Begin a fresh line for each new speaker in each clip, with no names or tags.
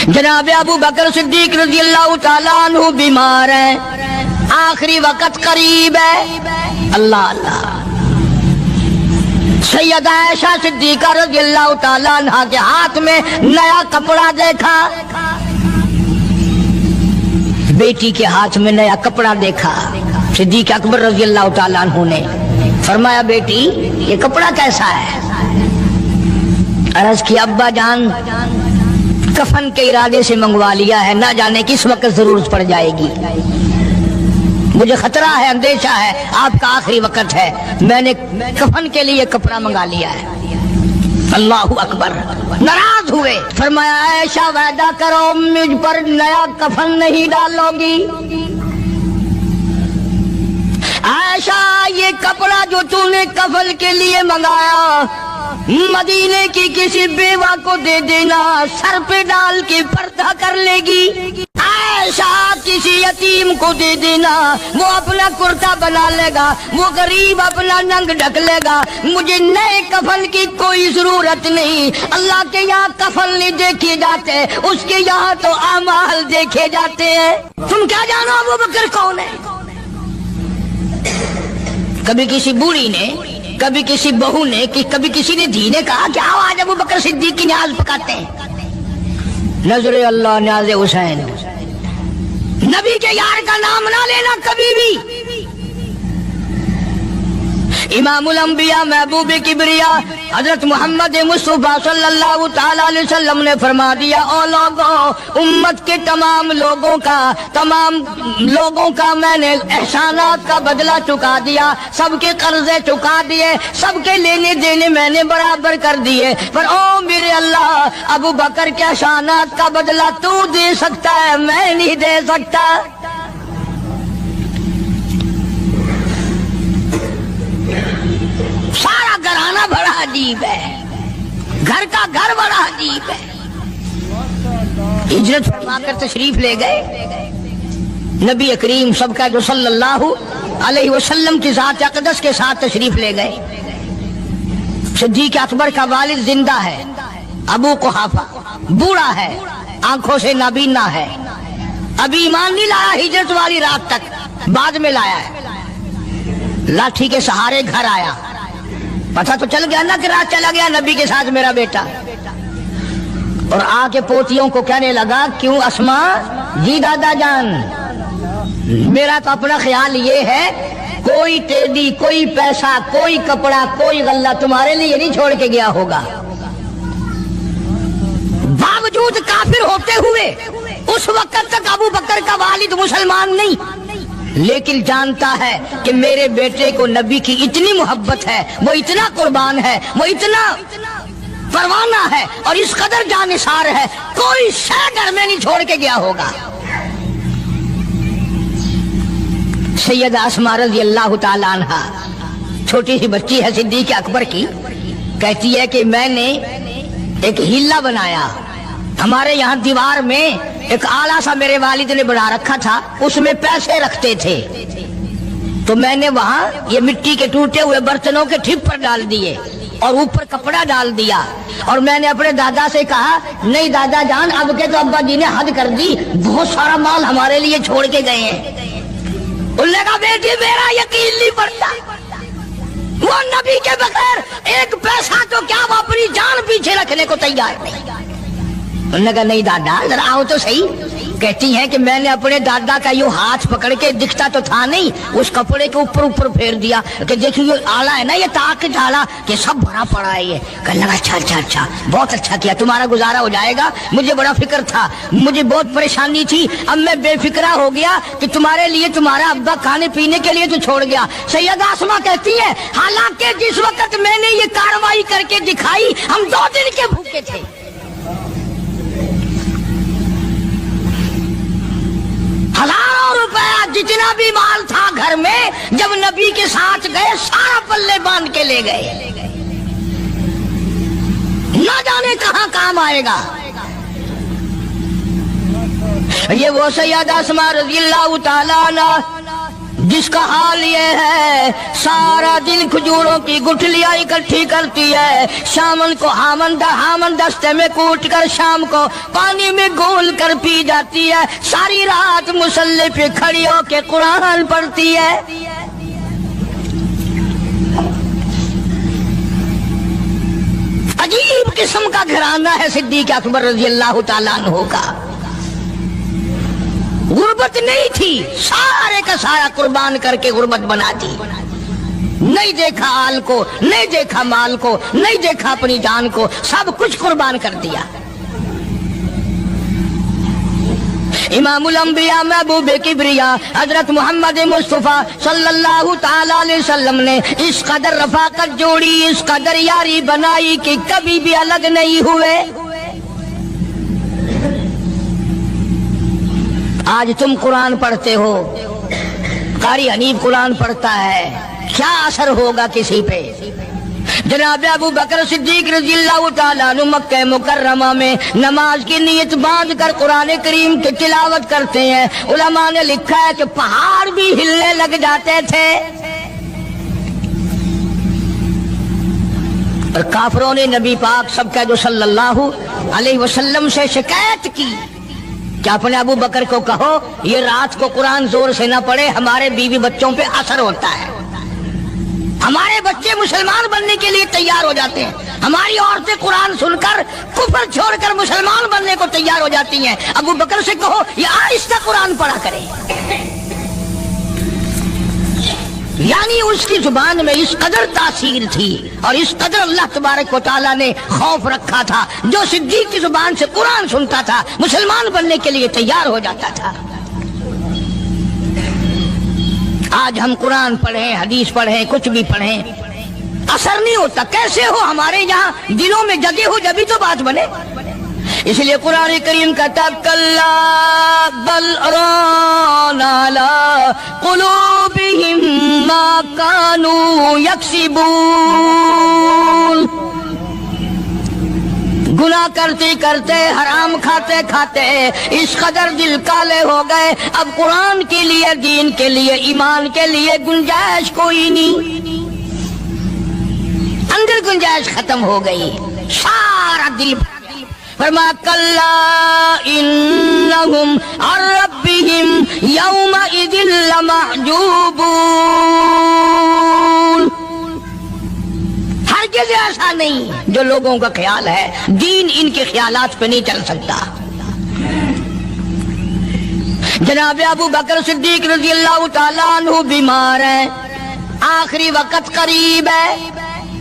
جناب ابو بکر صدیق رضی اللہ تعالیٰ عنہ بیمار ہیں، آخری وقت قریب ہے۔ اللہ اللہ، سیدہ عائشہ صدیقہ رضی اللہ تعالیٰ عنہ کے ہاتھ میں نیا کپڑا دیکھا، بیٹی کے ہاتھ میں نیا کپڑا دیکھا۔ صدیق اکبر رضی اللہ تعالیٰ عنہ نے فرمایا بیٹی یہ کپڑا کیسا ہے؟ عرض کی ابا جان کفن کے ارادے سے منگوا لیا ہے، نہ جانے کس وقت ضرورت پڑ جائے گی، مجھے خطرہ ہے، اندیشہ ہے، آپ کا آخری وقت ہے، میں نے کفن کے لیے کپڑا منگا لیا ہے۔ اللہ اکبر، ناراض ہوئے، فرمایا عائشہ وعدہ کرو مجھ پر نیا کفن نہیں ڈالو گی۔ عائشہ یہ کپڑا جو تو نے کفن کے لیے منگایا مدینے کی کسی بیوہ کو دے دینا، سر پہ ڈال کے پردہ کر لے گی۔ عائشہ کسی یتیم کو دے دینا، وہ اپنا کرتا بنا لے گا، وہ غریب اپنا ننگ ڈھک لے گا، مجھے نئے کفن کی کوئی ضرورت نہیں۔ اللہ کے یہاں کفن نہیں دیکھے جاتے، اس کے یہاں تو اعمال دیکھے جاتے ہیں۔ تم کیا جانو ابو بکر کون ہے؟ کبھی کسی بوڑھی نے، کبھی کسی بہو نے، کبھی کسی نے دھی نے کہا کہ آؤ آج ابو بکر صدیق کی نیاز پکاتے ہیں۔ نظر اللہ نیاز حسین، نبی کے یار کا نام نہ لینا کبھی بھی۔ امام الانبیاء محبوب کبریا حضرت محمد مصطفیٰ صلی اللہ تعالی علیہ وسلم نے فرما دیا، او لوگوں، امت کے تمام لوگوں کا میں نے احسانات کا بدلہ چکا دیا، سب کے قرضے چکا دیے، سب کے لینے دینے میں نے برابر کر دیے، پر او میرے اللہ ابو بکر کے احسانات کا بدلہ تو دے سکتا ہے، میں نہیں دے سکتا۔ سارا گھرانہ بڑا عجیب ہے، گھر کا گھر بڑا عجیب ہے۔ ہجرت فرما کر تشریف لے گئے نبی کریم سب کا جو صلی اللہ علیہ وسلم کی ذات اقدس کے ساتھ تشریف لے گئے۔ صدیق اکبر کا والد زندہ ہے، ابو قحافہ بوڑھا ہے، آنکھوں سے نابینا ہے، ابھی ایمان نہیں لایا ہجرت والی رات تک، بعد میں لایا ہے۔ لاٹھی کے سہارے گھر آیا، پتہ تو چل گیا نا کہ رات چلا گیا نبی کے ساتھ میرا بیٹا، اور آ کے پوتیوں کو کہنے لگا کیوں اسما جی دادا جان، میرا تو اپنا خیال یہ ہے کوئی ٹیڈی، کوئی پیسہ، کوئی کپڑا، کوئی غلہ تمہارے لیے نہیں چھوڑ کے گیا ہوگا۔ باوجود کافر ہوتے ہوئے اس وقت تک ابو بکر کا والد مسلمان نہیں، لیکن جانتا ہے کہ میرے بیٹے کو نبی کی اتنی محبت ہے، وہ اتنا قربان ہے، وہ اتنا پروانہ ہے اور اس قدر جانثار ہے، کوئی شے گھر میں نہیں چھوڑ کے گیا ہوگا۔ سیدہ اسماء رضی اللہ تعالی عنہ چھوٹی سی بچی ہے صدیق اکبر کی، کہتی ہے کہ میں نے ایک ہیلا بنایا، ہمارے یہاں دیوار میں ایک آلہ سا میرے والد نے بنا رکھا تھا، اس میں پیسے رکھتے تھے، تو میں نے وہاں یہ مٹی کے ٹوٹے ہوئے برتنوں کے ٹھپ پر ڈال دیے اور اوپر کپڑا ڈال دیا، اور میں نے اپنے دادا سے کہا نہیں دادا جان اب کے تو ابا جی نے حد کر دی، بہت سارا مال ہمارے لیے چھوڑ کے گئے ہیں۔ انہوں نے کہا بیٹی میرا یقین نہیں پڑتا، وہ نبی کے بغیر ایک پیسہ تو کیا وہ اپنی جان پیچھے رکھنے کو تیار نہیں۔ انہوں نے کہا نہیں دادا ذرا آؤ تو صحیح۔ کہتی ہیں کہ میں نے اپنے دادا کا یوں ہاتھ پکڑ کے، دکھتا تو تھا نہیں، اس کپڑے کے اوپر پھیر دیا کہ دیکھو یہ آلہ ہے نا، یہ تاک ڈالا کہ سب بھرا پڑا ہے۔ یہ کہنے لگا اچھا بہت اچھا کیا، تمہارا گزارا ہو جائے گا، مجھے بڑا فکر تھا، مجھے بہت پریشانی تھی، اب میں بے فکرہ ہو گیا کہ تمہارے لیے تمہارا ابا کھانے پینے کے لیے تو چھوڑ گیا۔ سیدہ اسماء کہتی ہے حالانکہ جس وقت میں نے یہ کارروائی کر کے دکھائی ہم 2 دن کے بھوکے تھے۔ ہزاروں روپیہ جتنا بھی مال تھا گھر میں جب نبی کے ساتھ گئے سارا پلے باندھ کے لے گئے، نہ جانے کہاں کام آئے گا۔ یہ وہ سیدہ اسماء رضی اللہ تعالیٰ عنہ جس کا حال یہ ہے سارا دن کھجوروں کی گٹھلیاں اکٹھی کرتی ہے، شامن کو ہامن دستے میں کوٹ کر شام کو پانی میں گول کر پی جاتی ہے، ساری رات مصلی پہ کھڑی ہو کے قرآن پڑھتی ہے۔ عجیب قسم کا گھرانہ ہے صدیق اکبر رضی اللہ تعالیٰ عنہ کا۔ غربت نہیں تھی، سارے کا سارا قربان کر کے غربت بنا دی۔ نہیں دیکھا آل کو، نہیں دیکھا مال کو، نہیں دیکھا اپنی جان کو، سب کچھ قربان کر دیا۔ امام الانبیاء محبوب کبریا حضرت محمد مصطفیٰ صلی اللہ تعالی علیہ وسلم نے اس قدر رفاقت جوڑی، اس قدر یاری بنائی کہ کبھی بھی الگ نہیں ہوئے۔ آج تم قرآن پڑھتے ہو، قاری حنیف قرآن پڑھتا ہے، کیا اثر ہوگا کسی پہ؟ جناب ابو بکر صدیق رضی اللہ تعالیٰ عنہ مکہ مکرمہ میں نماز کی نیت باندھ کر قرآن کریم کی تلاوت کرتے ہیں، علماء نے لکھا ہے کہ پہاڑ بھی ہلنے لگ جاتے تھے۔ اور کافروں نے نبی پاک سب کا جو صلی اللہ علیہ وسلم سے شکایت کی کہ اپنے ابو بکر کو کہو یہ رات کو قرآن زور سے نہ پڑھے، ہمارے بیوی بچوں پہ اثر ہوتا ہے، ہمارے بچے مسلمان بننے کے لیے تیار ہو جاتے ہیں، ہماری عورتیں قرآن سن کر کفر چھوڑ کر مسلمان بننے کو تیار ہو جاتی ہیں، ابو بکر سے کہو یہ آہستہ قرآن پڑھا کرے۔ یعنی اس کی زبان میں اس قدر تاثیر تھی اور اس قدر اللہ تبارک و تعالیٰ نے خوف رکھا تھا، جو صدیق کی زبان سے قرآن سنتا تھا مسلمان بننے کے لیے تیار ہو جاتا تھا۔ آج ہم قرآن پڑھیں، حدیث پڑھیں، کچھ بھی پڑھیں، اثر نہیں ہوتا۔ کیسے ہو؟ ہمارے یہاں دلوں میں جگہ ہو جبھی تو بات بنے۔ اس لیے قرآن کریم کہتا کلا بل ران علی قلوبہم ما کانوا یکسبون، گناہ کرتے کرتے، حرام کھاتے کھاتے اس قدر دل کالے ہو گئے، اب قرآن کے لیے، دین کے لیے، ایمان کے لیے گنجائش کوئی نہیں، اندر گنجائش ختم ہو گئی، سارا دل۔ فرمایا کلا انہم عن ربہم یومئذ لمحجوبون، ہرگز ایسا نہیں جو لوگوں کا خیال ہے، دین ان کے خیالات پہ نہیں چل سکتا۔ جناب ابو بکر صدیق رضی اللہ تعالیٰ عنہ بیمار ہیں، آخری وقت قریب ہے،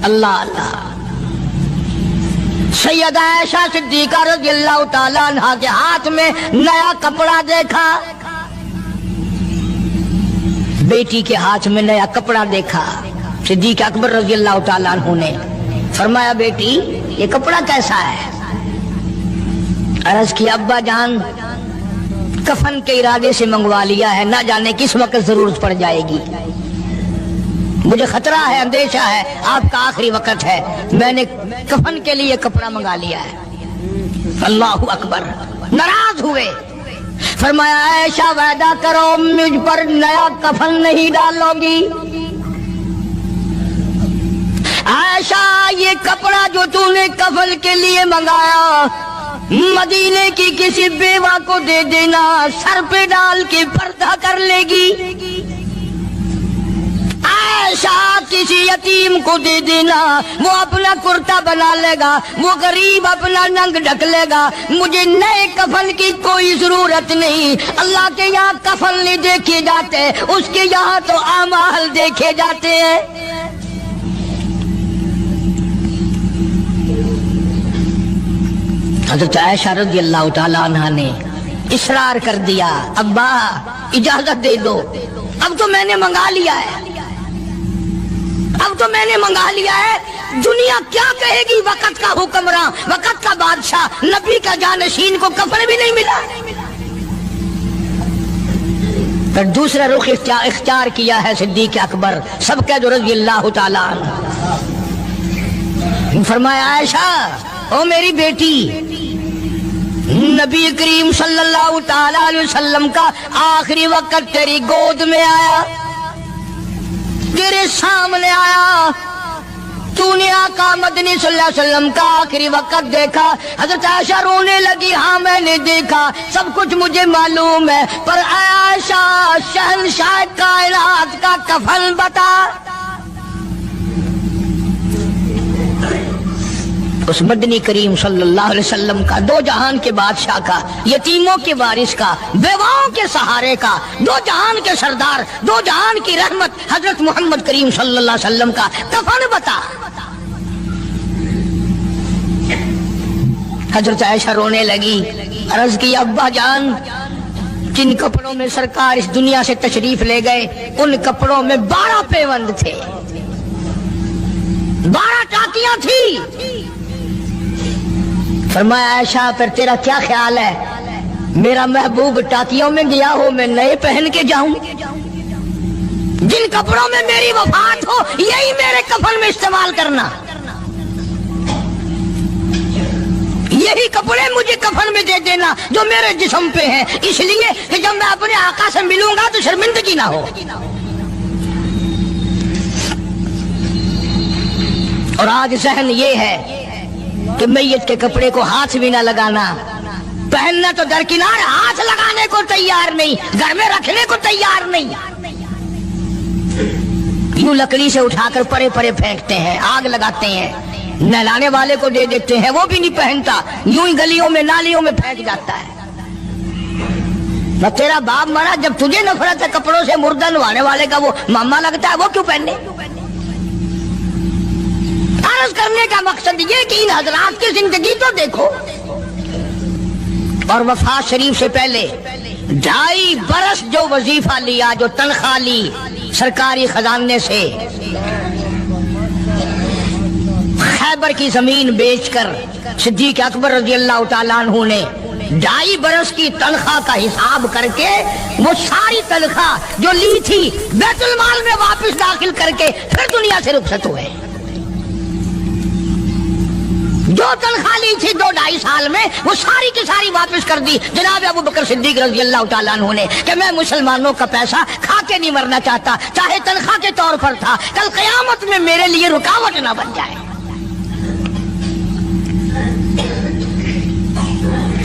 اللہ اللہ۔ سیدہ عائشہ صدیقہ رضی اللہ تعالیٰ عنہ کے ہاتھ میں نیا کپڑا دیکھا، بیٹی کے ہاتھ میں نیا کپڑا دیکھا، صدیق اکبر رضی اللہ تعالیٰ عنہ نے فرمایا بیٹی یہ کپڑا کیسا ہے؟ عرض کی ابا جان کفن کے ارادے سے منگوا لیا ہے، نہ جانے کس وقت ضرورت پڑ جائے گی، مجھے خطرہ ہے، اندیشہ ہے، آپ کا آخری وقت ہے، میں نے کفن کے لیے کپڑا منگا لیا ہے۔ اللہ اکبر۔ ناراض ہوئے، فرمایا عائشہ وعدہ کرو مجھ پر نیا کفن نہیں ڈالو گی۔ عائشہ یہ کپڑا جو تو نے کفن کے لیے منگایا مدینے کی کسی بیوہ کو دے دینا، سر پہ ڈال کے پردہ کر لے گی۔ عائشہ کسی یتیم کو دے دینا، وہ اپنا کرتا بنا لے گا، وہ غریب اپنا ننگ ڈھک لے گا، مجھے نئے کفن کی کوئی ضرورت نہیں۔ اللہ کے یہاں کفن نہیں دیکھے جاتے، اس کے یہاں تو اعمال دیکھے جاتے ہیں۔ حضرت عائشہ رضی اللہ تعالیٰ عنہ نے اصرار کر دیا، ابا اجازت دے دو، اب تو میں نے منگا لیا ہے، اب تو میں نے منگا لیا ہے، دنیا کیا کہے گی؟ وقت کا حکمراں، وقت کا بادشاہ، نبی کا جانشین کو کفن بھی نہیں ملا۔ پھر دوسرا رخ اختیار کیا ہے صدیق اکبر سب کا جو رضی اللہ تعالیٰ عنہ، فرمایا عائشہ او میری بیٹی، نبی کریم صلی اللہ تعالیٰ علیہ وسلم کا آخری وقت تیری گود میں آیا، تیرے سامنے آیا، تو نے آقا مدنی صلی اللہ علیہ وسلم کا آخری وقت دیکھا۔ حضرت عائشہ رونے لگی، ہاں میں نے دیکھا، سب کچھ مجھے معلوم ہے، پر اے عائشہ شہنشاہ کائنات کا کفن بتا۔ اس مدنی کریم صلی اللہ علیہ وسلم کا، دو جہان کے بادشاہ کا، یتیموں کے وارث کا، بیواؤں کے سہارے کا، دو جہان کے سردار، دو جہان کی رحمت حضرت محمد کریم صلی اللہ علیہ وسلم کا کفن بتا۔ حضرت عائشہ رونے لگی، عرض کی ابا جان، جن کپڑوں میں سرکار اس دنیا سے تشریف لے گئے ان کپڑوں میں 12 پیوند تھے، 12 ٹاکیاں تھی۔ فرمایا عائشہ پھر تیرا کیا خیال ہے، میرا محبوب ٹاکیوں میں گیا ہو میں نئے پہن کے جاؤں؟ جن کپڑوں میں میری وفات ہو یہی میرے کفن میں استعمال کرنا، یہی کپڑے مجھے کفن میں دے دینا جو میرے جسم پہ ہیں، اس لیے کہ جب میں اپنے آقا سے ملوں گا تو شرمندگی نہ ہو۔ اور آج ذہن یہ ہے کہ میت کے کپڑے کو ہاتھ بھی نہ لگانا، پہننا تو درکنار، ہاتھ لگانے کو تیار نہیں، گھر میں رکھنے کو تیار نہیں، یوں لکڑی سے اٹھا کر پرے پرے پھینکتے ہیں، آگ لگاتے ہیں، نہلانے والے کو دے دیتے ہیں، وہ بھی نہیں پہنتا، یوں ہی گلیوں میں نالیوں میں پھینک جاتا ہے۔ نہ تیرا باپ مرا، جب تجھے نفرت ہے کپڑوں سے، مردہ نوانے والے کا وہ ماما لگتا ہے، وہ کیوں پہنے؟ عرض کرنے کا مقصد یہ کہ ان حضرات کی زندگی تو دیکھو، اور وفات شریف سے پہلے 2.5 برس جو وظیفہ لیا، جو تنخواہ لی سرکاری خزانے سے، خیبر کی زمین بیچ کر صدیق اکبر رضی اللہ تعالیٰ عنہ نے 2.5 برس کی تنخواہ کا حساب کر کے وہ ساری تنخواہ جو لی تھی بیت المال میں واپس داخل کر کے پھر دنیا سے رخصت ہوئے۔ جو تنخواہ لی تھی 2-2.5 سال میں وہ ساری کی ساری واپس کر دی جناب ابو بکر صدیق رضی اللہ تعالیٰ عنہ نے، کہ میں مسلمانوں کا پیسہ کھا کے نہیں مرنا چاہتا، چاہے تنخواہ کے طور پر تھا، کل قیامت میں میرے لیے رکاوٹ نہ بن جائے۔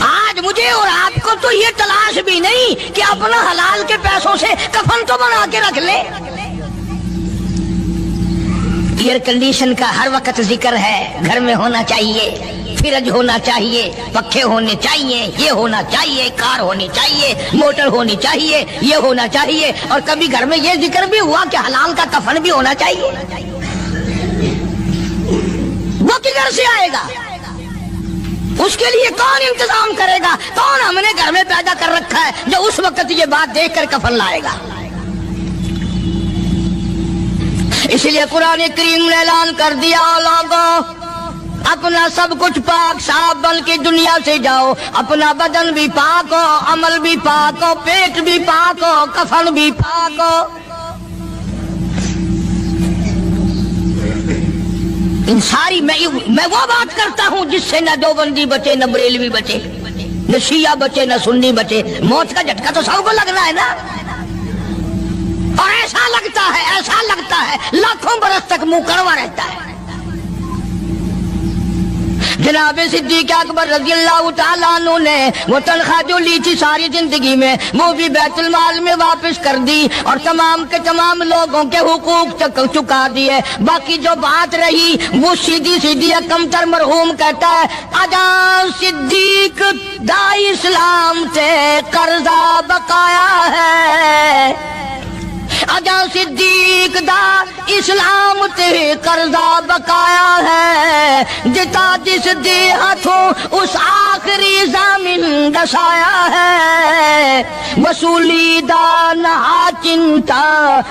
آج مجھے اور آپ کو تو یہ تلاش بھی نہیں کہ اپنا حلال کے پیسوں سے کفن تو بنا کے رکھ لے۔ ایئر کنڈیشن کا ہر وقت ذکر ہے، گھر میں ہونا چاہیے، فریج ہونا چاہیے، پنکھے ہونے چاہیے، یہ ہونا چاہیے، کار ہونی چاہیے، موٹر ہونی چاہیے، یہ ہونا چاہیے، اور کبھی گھر میں یہ ذکر بھی ہوا کہ حلال کا کفن بھی ہونا چاہیے۔ وہ کدھر سے آئے گا؟ اس کے لیے کون انتظام کرے گا؟ کون ہم نے گھر میں پیدا کر رکھا ہے جو اس وقت یہ بات دیکھ کر کفن لائے گا؟ اس لیے قرآن کریم نے اعلان کر دیا، لوگو اپنا سب کچھ پاک صاف بن کے دنیا سے جاؤ، اپنا بدن بھی پاک ہو، عمل بھی پاک ہو، پیٹ بھی پاک ہو، کفن بھی پاک ہو۔ ان ساری میں وہ بات کرتا ہوں جس سے نہ دیوبندی بچے، نہ بریلوی بچے، نہ شیعہ بچے، نہ سنی بچے۔ موت کا جھٹکا تو سب کو لگنا ہے نا، اور ایسا لگتا ہے لاکھوں برس تک منہ کڑوا رہتا ہے۔ جناب صدیق اکبر رضی اللہ تعالیٰ عنہ نے وہ تنخواہ جو لی تھی ساری زندگی میں وہ بھی بیت المال میں واپس کر دی، اور تمام کے تمام لوگوں کے حقوق چکا دیے۔ باقی جو بات رہی وہ سیدھی کمتر مرحوم کہتا ہے، اجا صدیق دا اسلام تے قرضہ بقایا ہے، اجا صدیق دا اسلام تے قرضہ بقایا ہے، جتا جس دے ہاتھوں اس آخری ضامن دسایا ہے، وصولی دا نہ چنتا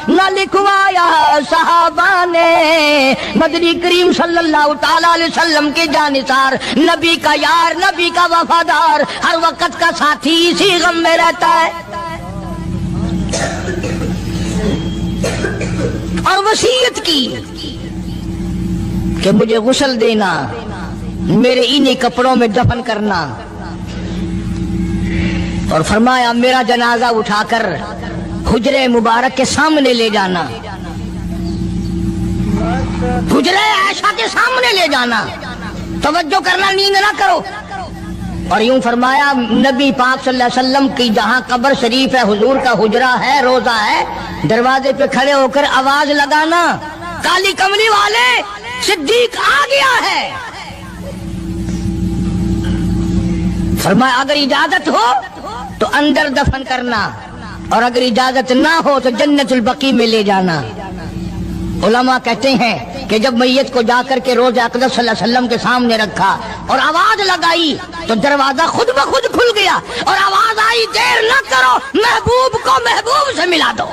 نہ لکھوایا صحابہ نے۔ مدنی کریم صلی اللہ تعالی علیہ وسلم کے جانثار، نبی کا یار، نبی کا وفادار، ہر وقت کا ساتھی اسی غم میں رہتا ہے۔ اور وصیت کی کہ مجھے غسل دینا، میرے انہی کپڑوں میں دفن کرنا، اور فرمایا میرا جنازہ اٹھا کر حجرے مبارک کے سامنے لے جانا، حجرے عائشہ کے سامنے لے جانا، توجہ کرنا، نیند نہ کرو۔ اور یوں فرمایا نبی پاک صلی اللہ علیہ وسلم کی جہاں قبر شریف ہے، حضور کا حجرہ ہے، روضہ ہے، دروازے پہ کھڑے ہو کر آواز لگانا، کالی کملی والے صدیق آ گیا ہے۔ فرمایا اگر اجازت ہو تو اندر دفن کرنا، اور اگر اجازت نہ ہو تو جنت البقیع میں لے جانا۔ علماء کہتے ہیں کہ جب میت کو جا کر کے روضہ اقدس صلی اللہ علیہ وسلم کے سامنے رکھا اور آواز لگائی تو دروازہ خود بخود کھل گیا، اور آواز آئی دیر نہ کرو، محبوب کو محبوب سے ملا دو۔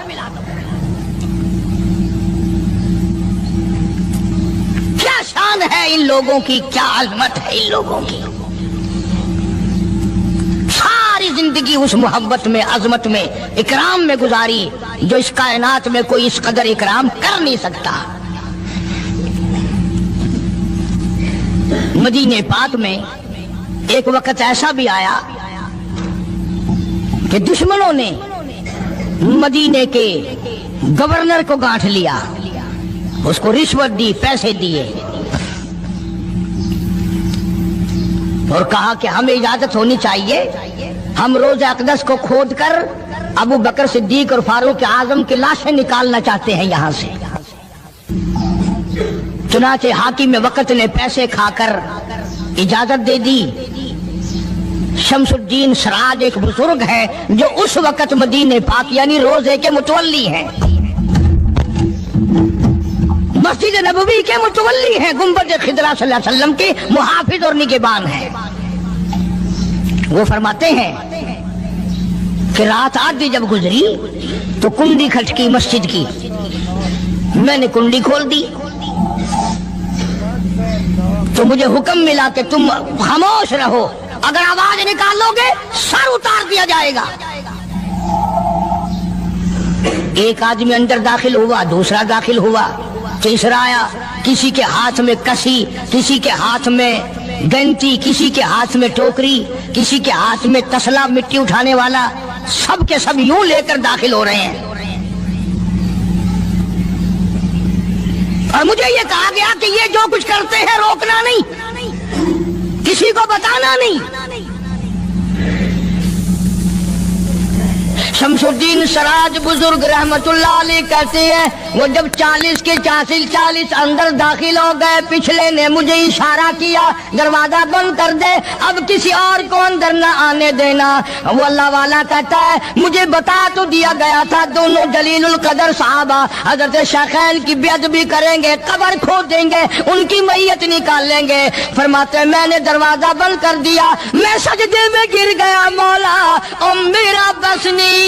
کیا شان ہے ان لوگوں کی، کیا عظمت ہے ان لوگوں کی، ساری زندگی اس محبت میں، عظمت میں، اکرام میں گزاری جو اس کائنات میں کوئی اس قدر اکرام کر نہیں سکتا۔ مدینہ پاک میں ایک وقت ایسا بھی آیا کہ دشمنوں نے مدینے کے گورنر کو گانٹھ لیا، اس کو رشوت دی، پیسے دیے، اور کہا کہ ہمیں اجازت ہونی چاہیے، ہم روضہ اقدس کو کھود کر ابو بکر صدیق اور فاروق اعظم کی لاشیں نکالنا چاہتے ہیں یہاں سے۔ چنانچہ حاکم وقت نے پیسے کھا کر اجازت دے دی۔ شمس الدین سراج ایک بزرگ ہے جو اس وقت مدینہ پاک یعنی روضے کے متولی ہیں، مسجد نبوی کے متولی ہیں، گنبد خضرا صلی اللہ علیہ وسلم کے محافظ اور نگہبان ہیں۔ وہ فرماتے ہیں کہ رات آدھی جب گزری تو کنڈی کھٹکی مسجد کی، میں نے کنڈی کھول دی تو مجھے حکم ملا کہ تم خاموش رہو، اگر آواز نکالو گے سر اتار دیا جائے گا۔ ایک آدمی اندر داخل ہوا، دوسرا داخل ہوا، تیسرا آیا، کسی کے ہاتھ میں کسی، کسی کے ہاتھ میں گنتی، کسی کے ہاتھ میں ٹوکری، کسی کے ہاتھ میں تسلا مٹی اٹھانے والا، سب کے سب یوں لے کر داخل ہو رہے ہیں۔ اور مجھے یہ کہا گیا کہ یہ جو کچھ کرتے ہیں روکنا نہیں، کسی کو بتانا نہیں۔ شمس الدین سراج بزرگ رحمت اللہ علیہ کہتے ہیں وہ جب 40 کے 40 اندر داخل ہو گئے، پچھلے نے مجھے اشارہ کیا دروازہ بند کر دے، اب کسی اور کو اندر نہ آنے دینا۔ وہ اللہ والا کہتا ہے مجھے بتا تو دیا گیا تھا دونوں جلیل القدر صحابہ حضرت شیخین کی بے ادبی کریں گے، قبر کھود دیں گے، ان کی میت نکال لیں گے۔ فرماتے میں نے دروازہ بند کر دیا، میں سجدے میں گر گیا، مولا او میرا بس نہیں،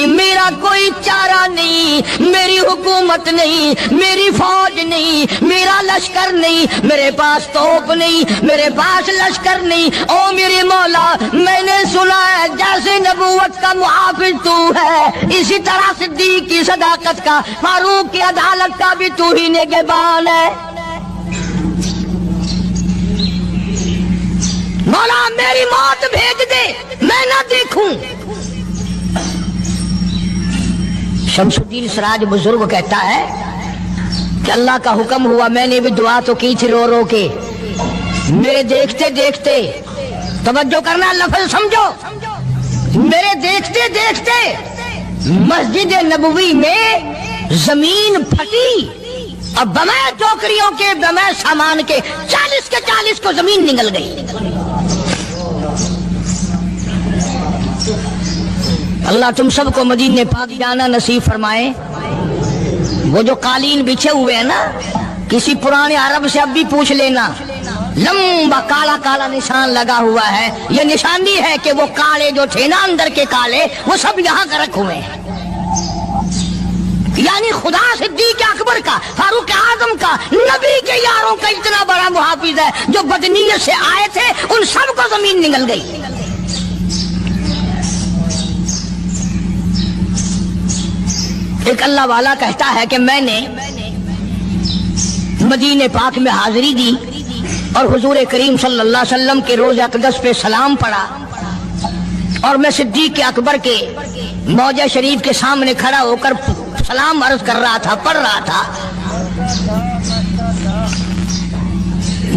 میرا کوئی چارہ نہیں، میری حکومت نہیں، میری فوج نہیں، میرا لشکر نہیں، میرے پاس توپ نہیں، میرے پاس لشکر نہیں، او میرے مولا میں نے سنا ہے جیسے نبوت کا محافظ تو ہے، اسی طرح صدیق کی صداقت کا، فاروق کی عدالت کا بھی تو ہی نگہبان ہے۔ مولا میری موت بھیج دے، میں نہ دیکھوں۔ شمس الدین سراج بزرگ کہتا ہے کہ اللہ کا حکم ہوا، میں نے بھی دعا تو کی تھی رو رو کے، میرے دیکھتے دیکھتے، توجہ کرنا لفظ سمجھو، میرے دیکھتے دیکھتے مسجد نبوی میں زمین پھٹی اور بمے ٹوکریوں کے، بمے سامان کے 40 کو زمین نگل گئی۔ اللہ تم سب کو مدینہ پاک جانا نصیب فرمائے۔ وہ جو قالین بچھے ہوئے ہیں نا، کسی پرانے عرب سے اب بھی پوچھ لینا، لمبا کالا کالا نشان لگا ہوا ہے، یہ نشانی ہے کہ وہ کالے جو تھے نا اندر کے کالے، وہ سب یہاں کا رکھ ہوئے ہیں۔ یعنی خدا صدیق اکبر کا، فاروق اعظم کا، نبی کے یاروں کا اتنا بڑا محافظ ہے، جو بدنیت سے آئے تھے ان سب کو زمین نگل گئی۔ ایک اللہ والا کہتا ہے کہ میں نے مدینہ پاک میں حاضری دی اور حضور کریم صلی اللہ علیہ وسلم کے روضہ اقدس پہ سلام پڑھا، اور میں صدیق اکبر کے موضع شریف کے سامنے کھڑا ہو کر سلام عرض کر رہا تھا، پڑھ رہا تھا۔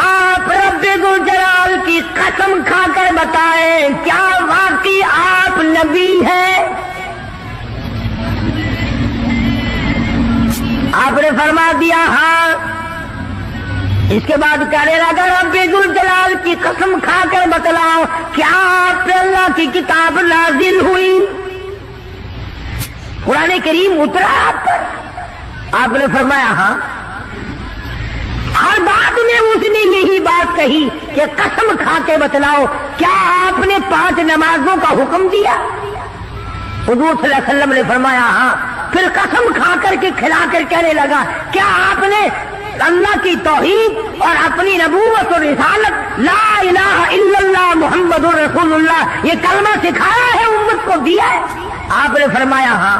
آپ رب ذل جلال کی قسم کھا کر بتائیں کیا واقعی آپ نبی ہیں؟ آپ نے فرما دیا ہاں۔ اس کے بعد کہنے لگا رب ذل جلال کی قسم کھا کر بتلاؤ کیا آپ پہ اللہ کی کتاب نازل ہوئی؟ قرآن کریم اترا آپ پر؟ آپ نے فرمایا ہاں۔ ہر بات میں اس نے یہی بات کہی کہ قسم کھا کے بتلاؤ کیا آپ نے 5 نمازوں کا حکم دیا؟ حضور صلی اللہ علیہ وسلم نے فرمایا ہاں۔ پھر قسم کھا کر کے کھلا کر کہنے لگا کیا آپ نے اللہ کی توحید اور اپنی نبوت اور رسالت لا الہ الا اللہ محمد رسول اللہ یہ کلمہ سکھایا ہے، امت کو دیا ہے؟ آپ نے فرمایا ہاں۔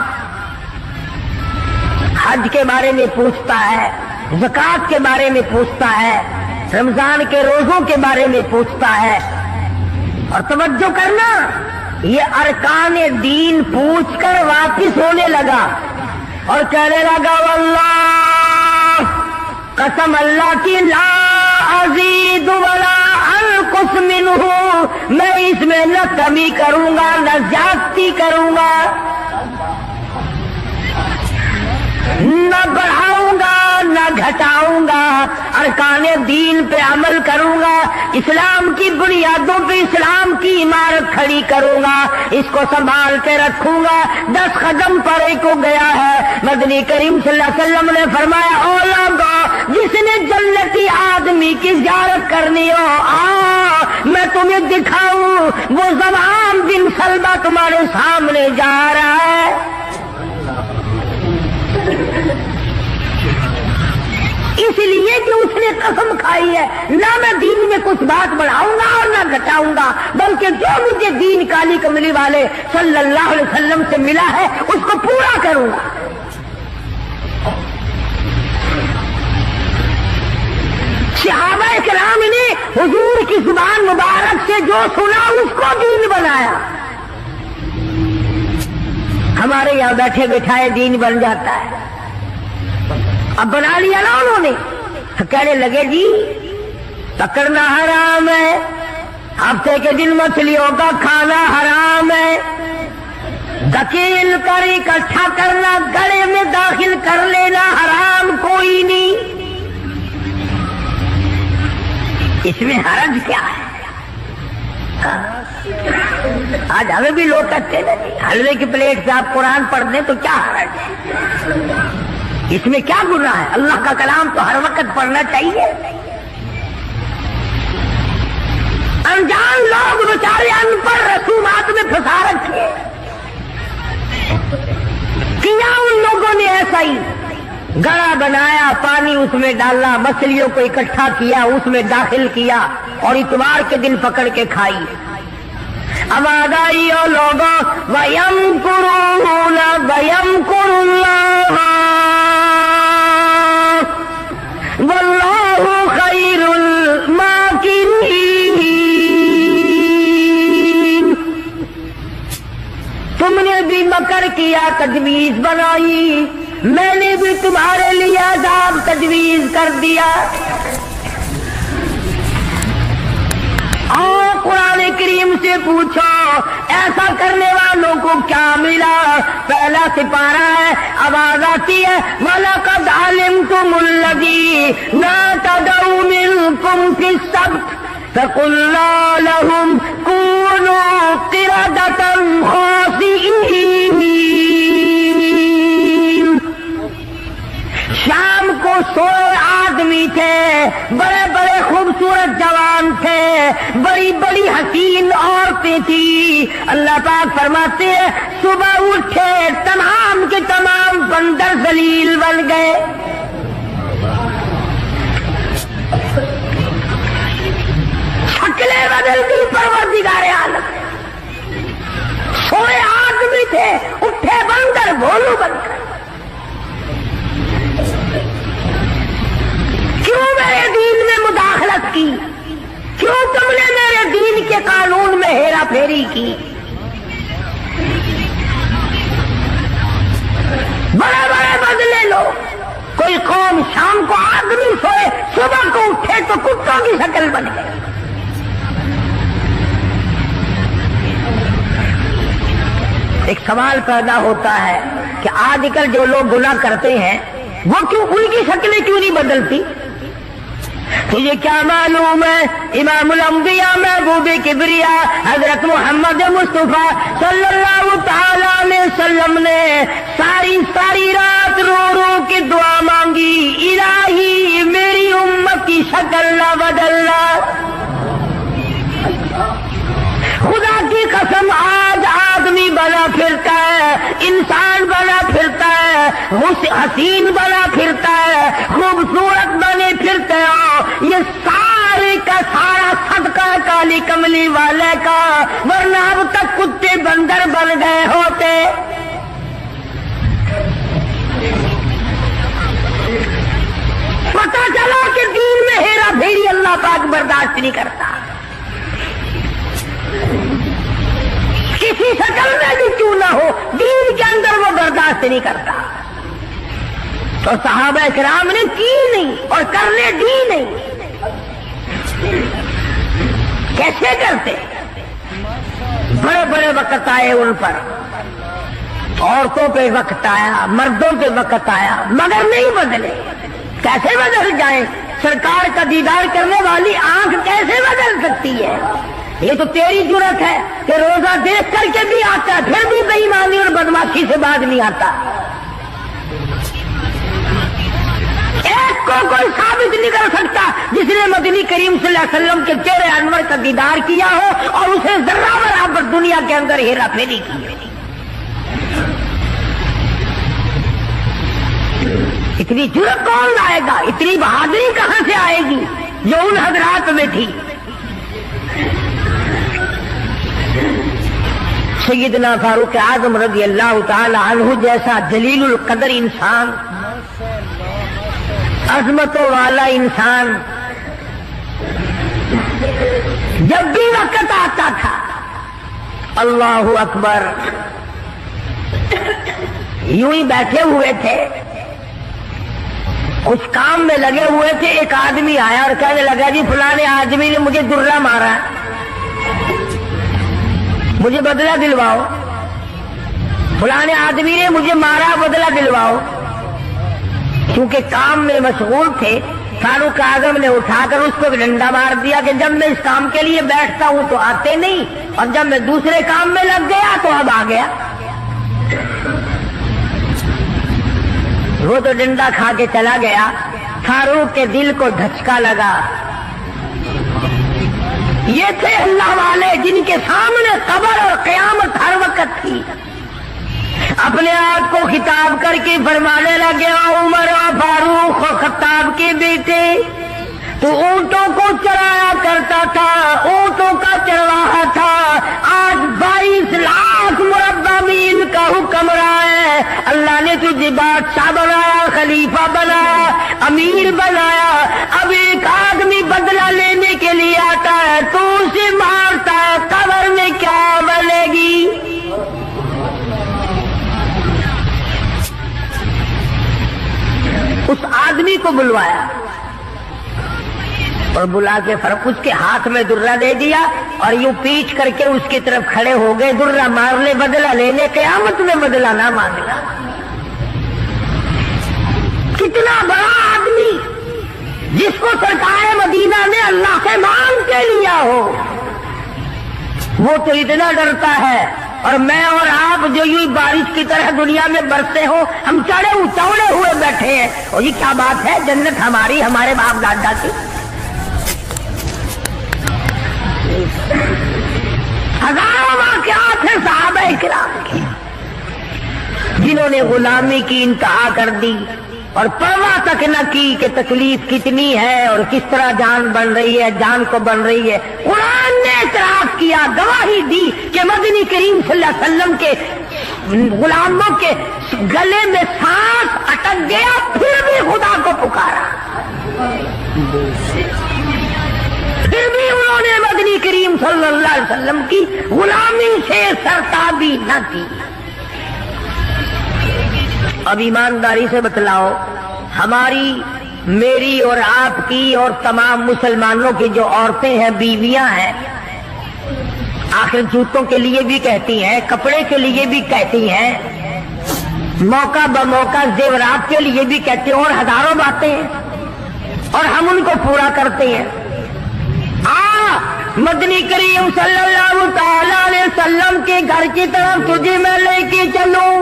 حج کے بارے میں پوچھتا ہے، زکوٰۃ کے بارے میں پوچھتا ہے، رمضان کے روزوں کے بارے میں پوچھتا ہے۔ اور توجہ کرنا، یہ ارکان دین پوچھ کر واپس ہونے لگا اور کہنے لگا واللہ، قسم اللہ کی، لا ازید ولا انقص منہ، میں اس میں نہ کمی کروں گا نہ زیادتی کروں گا، نہ بڑھاؤں گا نہ گھٹاؤں گا، ارکان دین پہ عمل کروں گا، اسلام کی بنیادوں پہ اسلام کی عمارت کھڑی کروں گا، اس کو سنبھال کے رکھوں گا۔ 10 قدم پڑے کو گیا ہے، مدنی کریم صلی اللہ علیہ وسلم نے فرمایا او لوگو، جس نے جنتی آدمی کی زیارت کرنی ہو میں تمہیں دکھاؤں، وہ زمام بن سلمہ تمہارے سامنے جا رہا ہے۔ اس لیے کہ اس نے قسم کھائی ہے نہ میں دین میں کچھ بات بڑھاؤں گا اور نہ گھٹاؤں گا، بلکہ جو مجھے دین کالی کملی والے صلی اللہ علیہ وسلم سے ملا ہے اس کو پورا کروں گا۔ صحابہ کرام نے حضور کی زبان مبارک سے جو سنا اس کو دین بنایا۔ ہمارے یہاں بیٹھے بٹھائے دین بن جاتا ہے، اب بنا لیا نا انہوں نے، کہنے لگے جی پکڑنا حرام ہے، ہفتے کے دن مچھلیوں کا کھانا حرام ہے، دکیل کر اکٹھا کرنا گلے میں داخل کر لینا حرام کوئی نہیں، اس میں حرج کیا ہے؟ آج ہمیں بھی لوگ کہتے ہیں حلوے کی پلیٹ سے آپ قرآن پڑھ دیں تو کیا حرج ہے؟ اس میں کیا گناہ ہے؟ اللہ کا کلام تو ہر وقت پڑھنا چاہیے۔ انجان لوگ بیچارے ان پڑھ رسومات میں پھنسا رکھے، کیا ان لوگوں نے ایسا ہی گڑا بنایا، پانی اس میں ڈالا، مچھلیوں کو اکٹھا کیا، اس میں داخل کیا اور اتوار کے دن پکڑ کے کھائی۔ آواز آئی او لوگوں وَيَمْكُرُونَ وَيَمْكُرُ اللَّهُ وَاللَّهُ خَيْرُ الْمَاكِرِينَ۔ تم نے بھی مکر کیا، تجویز بنائی، میں نے بھی تمہارے لیے عذاب تجویز کر دیا۔ اور قرآن کریم سے پوچھو ایسا کرنے والوں کو کیا ملا؟ پہلا سپارہ ہے، آواز آتی ہے وَلَقَدْ عَلِمْتُمُ الَّذِينَ اعْتَدَوْا مِنْكُمْ فِي السَّبْتِ فَقُلْنَا لَهُمْ كُونُوا قِرَدَةً خَاسِئِينَ۔ شام کو 100 آدمی تھے، بڑے بڑے خوبصورت جوان تھے، بڑی بڑی حسین عورتیں تھی۔ اللہ پاک فرماتے ہیں صبح اٹھے تمام کے تمام بندر ذلیل بن گئے۔ شکلیں بدل گئی پروردگار عالم۔ 100 آدمی تھے، اٹھے بندر بھولو بن گئے۔ کیوں میرے دین میں مداخلت کی؟ کیوں تم نے میرے دین کے قانون میں ہیرا پھیری کی؟ بڑے بڑے بدلے لو، کوئی قوم قوم شام کو آدمی سوئے صبح کو اٹھے تو کتوں کی شکل بن گئی. ایک سوال پیدا ہوتا ہے کہ آج کل جو لوگ گناہ کرتے ہیں وہ کیوں ان کی شکلیں کیوں نہیں بدلتی؟ تجھے کیا معلوم ہے امام الانبیاء محبوب کبریا حضرت محمد مصطفیٰ صلی اللہ تعالی علیہ وسلم نے ساری رات رو رو کے دعا مانگی، الہی میری امت کی شکل نہ بدلنا. خدا کی قسم آج آدمی بنا پھرتا ہے، انسان بنا پھرتا ہے، حسین بنا پھرتا ہے، خوبصورت بنے پھرتے ہو، یہ سارے کا سارا صدقہ کالی کملی والے کا، ورنہ اب تک کتے بندر بن گئے ہوتے. پتہ چلا کہ دین میں ہیرا پھیری اللہ پاک برداشت نہیں کرتا، کسی شکل میں بھی کیوں نہ ہو دین کے اندر وہ برداشت نہیں کرتا. تو صحابہ کرام نے کی نہیں اور کرنے دی نہیں. کیسے کرتے؟ بڑے بڑے وقت آئے ان پر، عورتوں پہ وقت آیا، مردوں پہ وقت آیا، مگر نہیں بدلے. کیسے بدل جائیں؟ سرکار کا دیدار کرنے والی آنکھ کیسے بدل سکتی ہے؟ یہ تو تیری جرت ہے کہ روزہ دیکھ کر کے بھی آتا ہے پھر بھی بے ایمانی اور بدماشی سے باز نہیں آتا. ایک کو کوئی ثابت نہیں کر سکتا جس نے مدنی کریم صلی اللہ علیہ وسلم کے چہرے انور کا دیدار کیا ہو اور اسے ذرہ برابر دنیا کے اندر ہیرا پھیری کی. اتنی جرت کون لائے گا؟ اتنی بہادری کہاں سے آئے گی جو ان حضرات میں تھی؟ سیدنا فاروق اعظم رضی اللہ تعالی عنہ جیسا جلیل القدر انسان، عظمتوں والا انسان، جب بھی وقت آتا تھا اللہ اکبر یوں ہی بیٹھے ہوئے تھے، کچھ کام میں لگے ہوئے تھے، ایک آدمی آیا اور کہنے لگا جی فلانے آدمی نے مجھے درہ مارا، مجھے بدلہ دلواؤ. فلانے آدمی نے مجھے مارا، بدلہ دلواؤ. کیونکہ کام میں مشغول تھے فاروق اعظم نے اٹھا کر اس کو ڈنڈا مار دیا کہ جب میں اس کام کے لیے بیٹھتا ہوں تو آتے نہیں، اور جب میں دوسرے کام میں لگ گیا تو اب آ گیا. وہ تو ڈنڈا کھا کے چلا گیا. فاروق کے دل کو دھچکا لگا. یہ تھے اللہ والے جن کے سامنے قبر اور قیامت ہر وقت تھی. اپنے آپ کو خطاب کر کے فرمانے لگے عمر فاروق خطاب کے بیٹے، تو اونٹوں کو چرایا کرتا تھا، اونٹوں کا چرواہا تھا، آج 22 لاکھ مربع میل کا حکمراں ہے. اللہ نے تجھے بادشاہ بنایا، خلیفہ بنایا، امیر بنایا. اب ایک آدمی بدلہ لینے کے لیے آتا ہے تو اسے مارتا ہے، قبر میں کیا بنے گی؟ اس آدمی کو بلوایا اور بلا کے اس کے ہاتھ میں درہ دے دیا اور یوں پیچھ کر کے اس کی طرف کھڑے ہو گئے، درہ مارنے بدلہ لینے، قیامت میں بدلہ نہ مانگنا. کتنا بڑا آدمی جس کو سرکار مدینہ نے اللہ سے مانگ کے لیا ہو، وہ تو اتنا ڈرتا ہے. اور میں اور آپ جو یوں بارش کی طرح دنیا میں برستے ہو، ہم چوڑے ہوئے بیٹھے ہیں. اور یہ کیا بات ہے؟ جنت ہماری، ہمارے باپ دادا کی. ہزاروں واقعات ہیں صحابہ کرام کے جنہوں نے غلامی کی انتہا کر دی اور پرواہ تک نہ کی کہ تکلیف کتنی ہے اور کس طرح جان بن رہی ہے، جان کو بن رہی ہے. قرآن نے اعتراف کیا، گواہی دی کہ مدنی کریم صلی اللہ علیہ وسلم کے غلاموں کے گلے میں سانس اٹک گیا، پھر بھی خدا کو پکارا، پھر بھی انہوں نے مدنی کریم صلی اللہ علیہ وسلم کی غلامی سے سرتابی نہ کی. اب ایمانداری سے بتلاؤ ہماری، میری اور آپ کی اور تمام مسلمانوں کی جو عورتیں ہیں، بیویاں ہیں، آخر جوتوں کے لیے بھی کہتی ہیں، کپڑے کے لیے بھی کہتی ہیں، موقع بموقع زیورات کے لیے بھی کہتے ہیں، اور ہزاروں باتیں ہیں، اور ہم ان کو پورا کرتے ہیں۔ مدنی کریم صلی اللہ تعالی علیہ وسلم کے گھر کی طرف تجھے میں لے کے چلوں۔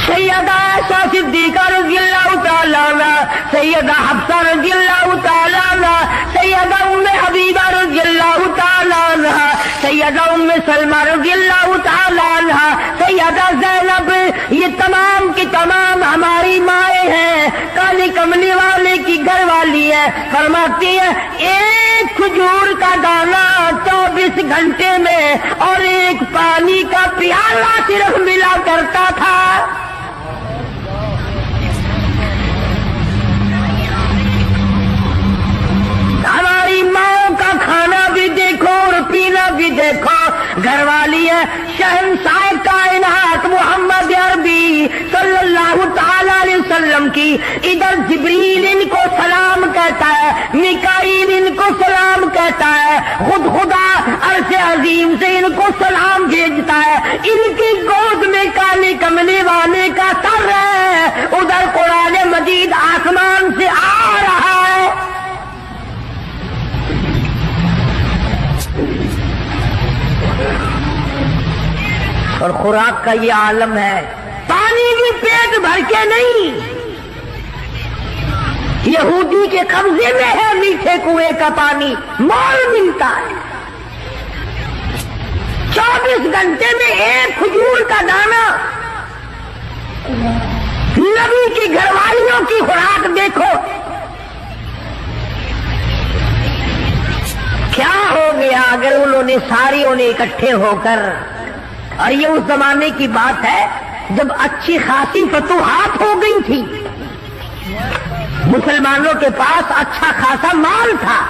سیدہ عائشہ صدیقہ رضی اللہ تعالیٰ عنہ، سیدہ حفصہ رضی اللہ تعالیٰ عنہ، سیدہ ام حبیبہ رضی اللہ تعالیٰ عنہ، سیدہ ام سلمہ رضی اللہ تعالیٰ عنہ، سیدہ زینب، یہ تمام کی تمام ہماری مائیں ہیں، کالی کملی والے کی گھر والی ہے۔ فرماتی ہے ایک کھجور کا دانہ 24 گھنٹے میں اور ایک پانی کا پیالہ صرف ملا کرتا تھا۔ ہماری ماں کا کھانا بھی دیکھو اور پینا بھی دیکھو، گھر والی ہے شہنشاہ کائنات محمد عربی صلی اللہ تعالی علیہ وسلم کی۔ ادھر جبریل ان کو سلام کہتا ہے، میکائیل ان کو سلام کہتا ہے، خود خدا عرش عظیم سے ان کو سلام بھیجتا ہے۔ ان کی گود میں کالی کملی والے کا سر ہے، ادھر قرآن مجید آسمان سے آ رہا ہے۔ اور خوراک کا یہ عالم ہے، پانی بھی پیٹ بھر کے نہیں، یہودی کے قبضے میں ہے میٹھے کنویں کا پانی، مول ملتا ہے۔ 24 گھنٹے میں ایک کھجور کا دانہ۔ نبی کی گھر والیوں کی خوراک دیکھو، کیا ہو گیا اگر انہوں نے ساری انہیں اکٹھے ہو کر، اور یہ اس زمانے کی بات ہے جب اچھی خاصی فتوحات ہو گئی تھی، مسلمانوں کے پاس اچھا خاصا مال تھا۔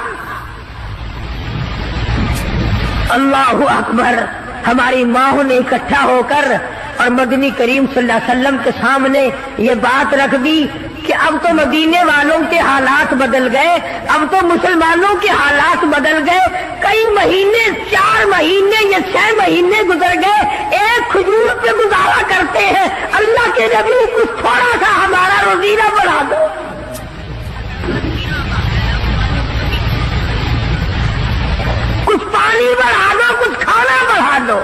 اللہ اکبر، ہماری ماں نے اکٹھا ہو کر اور مدنی کریم صلی اللہ علیہ وسلم کے سامنے یہ بات رکھ دی کہ اب تو مدینے والوں کے حالات بدل گئے، اب تو مسلمانوں کے حالات بدل گئے، کئی مہینے، 4 مہینے یا 6 مہینے گزر گئے، ایک کھجور پہ گزارا کرتے ہیں۔ اللہ کے نبی کچھ تھوڑا سا ہمارا روزینہ بڑھا دو، کچھ پانی بڑھا دو، کچھ کھانا بڑھا دو۔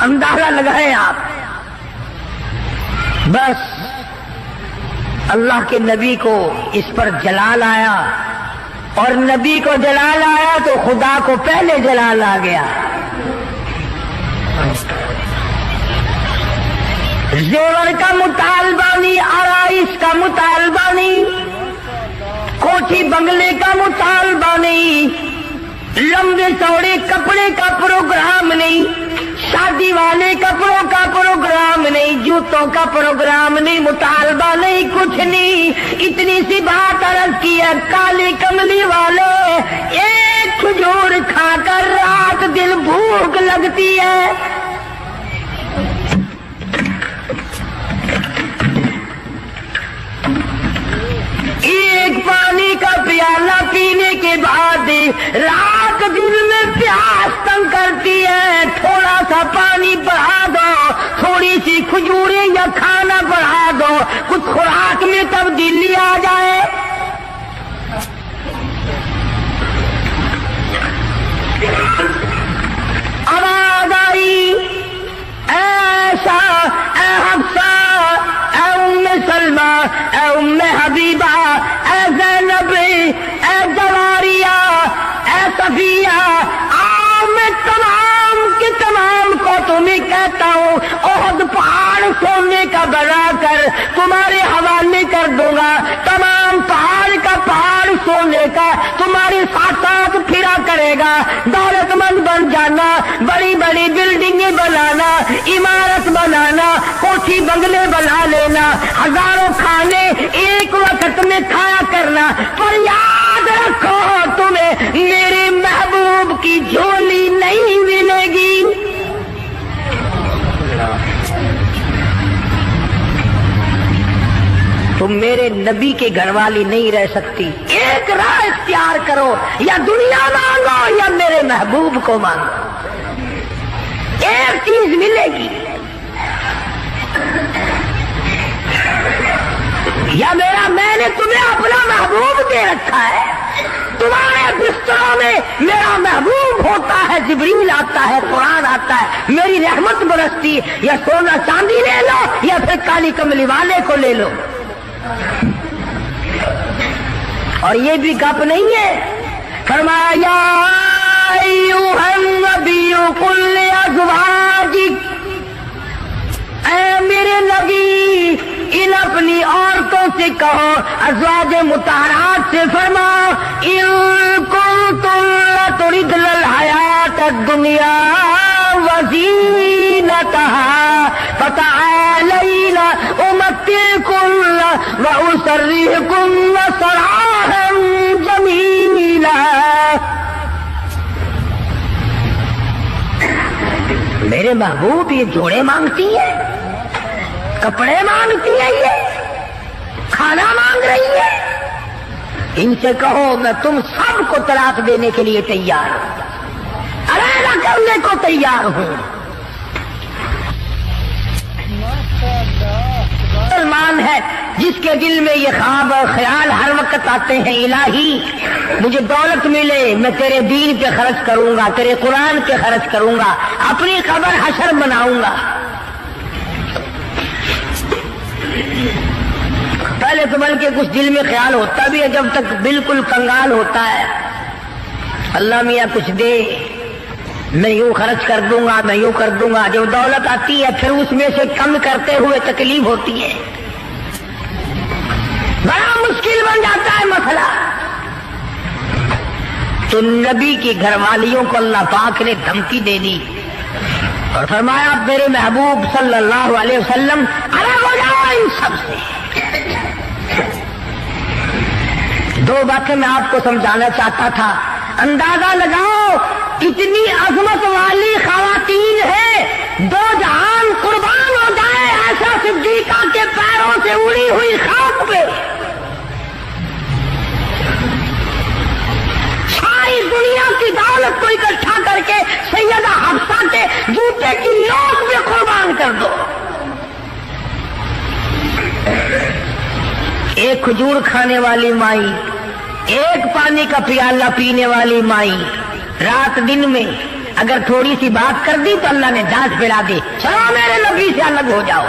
اندازہ لگائیں آپ، بس اللہ کے نبی کو اس پر جلال آیا، اور نبی کو جلال آیا تو خدا کو پہلے جلال آ گیا۔ زیور کا مطالبہ نہیں، آرائش کا مطالبہ نہیں، کوٹھی بنگلے کا مطالبہ نہیں، لمبے چوڑے کپڑے کا پروگرام نہیں، شادی والے کپڑوں کا پروگرام نہیں، جوتوں کا پروگرام نہیں، مطالبہ نہیں، کچھ نہیں۔ اتنی سی بات عرض کی ہے، کالی کملی والے ایک کھجور کھا کر رات دن بھوک لگتی ہے، ایک پانی کا پیالہ پینے کے بعد رات دن میں پیاس تنگ کرتی ہے، تھوڑا سا پانی بڑھا دو، تھوڑی سی کھجوریں یا کھانا بڑھا دو، کچھ خوراک میں تبدیلی آ جائے۔ آواز آئی، ایسا اے حفصہ، اے ام سلمہ، اے ام حبیبہ، اے زینب، اے جواریہ، اے صفیہ، میں تمام کے تمام کو تمہیں کہتا ہوں، احد پہاڑ سونے کا بنا کر تمہارے حوالے کر دوں گا، تمام پہاڑ کا پہاڑ سونے کا تمہارے ساتھ ساتھ پھرا کرے گا، دولت مند بن جانا، بڑی بڑی بلڈنگیں بنانا، عمارت بنانا، کوٹھی بنگلے بنا لینا، ہزاروں کھانے ایک وقت میں کھایا کرنا، پر یاد رکھو تمہیں میرے محبوب کی جھولی نہیں ملے گی۔ تم میرے نبی کے گھر والی نہیں رہ سکتی، ایک راہ اختیار کرو، یا دنیا مانگو یا میرے محبوب کو مانگو، ایک چیز ملے گی، یا میں نے تمہیں اپنا محبوب دے رکھا ہے، تمہارے بستروں میں میرا محبوب ہوتا ہے، جبریل آتا ہے، قرآن آتا ہے، میری رحمت برستی، یا سونا چاندی لے لو یا پھر کالی کملی والے کو لے لو۔ اور یہ بھی گپ نہیں ہے، فرمایا یا ایھا النبی قل لازواجک، اے میرے نبی ان اپنی عورتوں سے کہو، ازواج مطہرات سے فرماؤ، ان کنتم لتردن الحیات الدنیا وزینتہا فتعالین امتعکن واسرحکن سراحا جمیلا۔ میرے محبوب یہ جوڑے مانگتی ہے، کپڑے مانگتی ہے، یہ کھانا مانگ رہی ہے، ان سے کہو میں تم سب کو طلاق دینے کے لیے تیار ہوں، علیحدہ کرنے کو تیار ہوں۔ مسلمان ہے جس کے دل میں یہ خواب اور خیال ہر وقت آتے ہیں، الہی مجھے دولت ملے، میں تیرے دین پہ خرچ کروں گا، تیرے قرآن پہ خرچ کروں گا، اپنی قبر حشر بناؤں گا۔ پہلے تو بلکہ کچھ دل میں خیال ہوتا بھی ہے، جب تک بالکل کنگال ہوتا ہے، اللہ میاں کچھ دے، میں یوں خرچ کر دوں گا، میں یوں کر دوں گا۔ جب دولت آتی ہے پھر اس میں سے کم کرتے ہوئے تکلیف ہوتی ہے، بڑا مشکل بن جاتا ہے مسئلہ۔ تو نبی کی گھر والیوں کو اللہ پاک نے دھمکی دے دی اور فرمایا میرے محبوب صلی اللہ علیہ وسلم الگ ہو جاؤ ان سب سے۔ دو باتیں میں آپ کو سمجھانا چاہتا تھا، اندازہ لگاؤ اتنی عظمت والی خواتین ہے، دو جہان قربان ہو جائے ایسا صدیقہ کے پیروں سے اڑی ہوئی خاک پہ، ساری دنیا کی دولت کو اکٹھا کر کے سیدہ حفصہ کے جوتے کی نوک پہ قربان کر دو۔ ایک کھجور کھانے والی مائی، ایک پانی کا پیالہ پینے والی مائی، رات دن میں اگر تھوڑی سی بات کر دی تو اللہ نے جانچ پھیلا دی، چلو میرے نبی سے الگ ہو جاؤ۔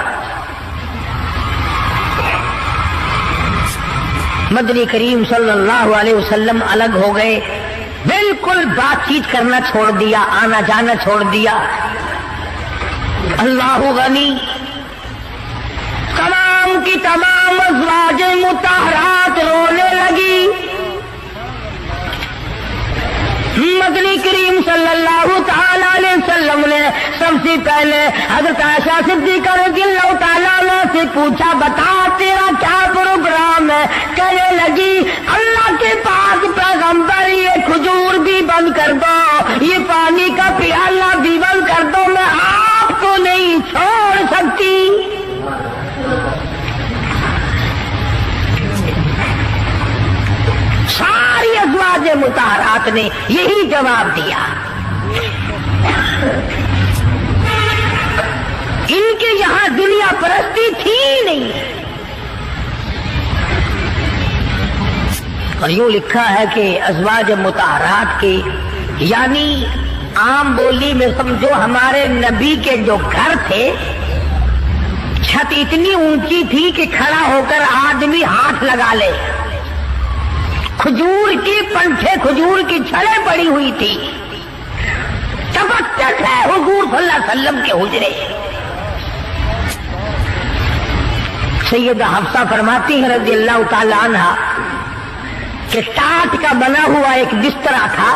مدنی کریم صلی اللہ علیہ وسلم الگ ہو گئے، بالکل بات چیت کرنا چھوڑ دیا، آنا جانا چھوڑ دیا۔ اللہ غنی، تمام کی تمام ازواج مطہرات رونے لگی۔ مدنی کریم صلی اللہ تعالی علیہ وسلم نے سب سے پہلے حضرت عائشہ صدیقہ رضی اللہ تعالیٰ عنہ سے پوچھا بتا تیرا کیا پروگرام ہے؟ کہنے لگی اللہ کے پاک پیغمبر یہ کھجور بھی بند کر دو، یہ پانی کا پیالہ بھی بند کر دو، میں آپ کو نہیں چھوڑ سکتی۔ ساری ازواج مطہرات نے یہی جواب دیا۔ ان کے یہاں دنیا پرستی تھی نہیں، اور یوں لکھا ہے کہ ازواج مطہرات کے یعنی عام بولی میں سمجھو ہمارے نبی کے جو گھر تھے، چھت اتنی اونچی تھی کہ کھڑا ہو کر آدمی ہاتھ لگا لے، کھجور کی پنکھے کھجور کی چھڑیں پڑی ہوئی تھی، چپک ہے حضور صلی اللہ علیہ وسلم کے حجرے۔ سیدہ حفصہ فرماتی ہیں رضی اللہ تعالی عنہا کہ ٹاٹ کا بنا ہوا ایک بسترا تھا،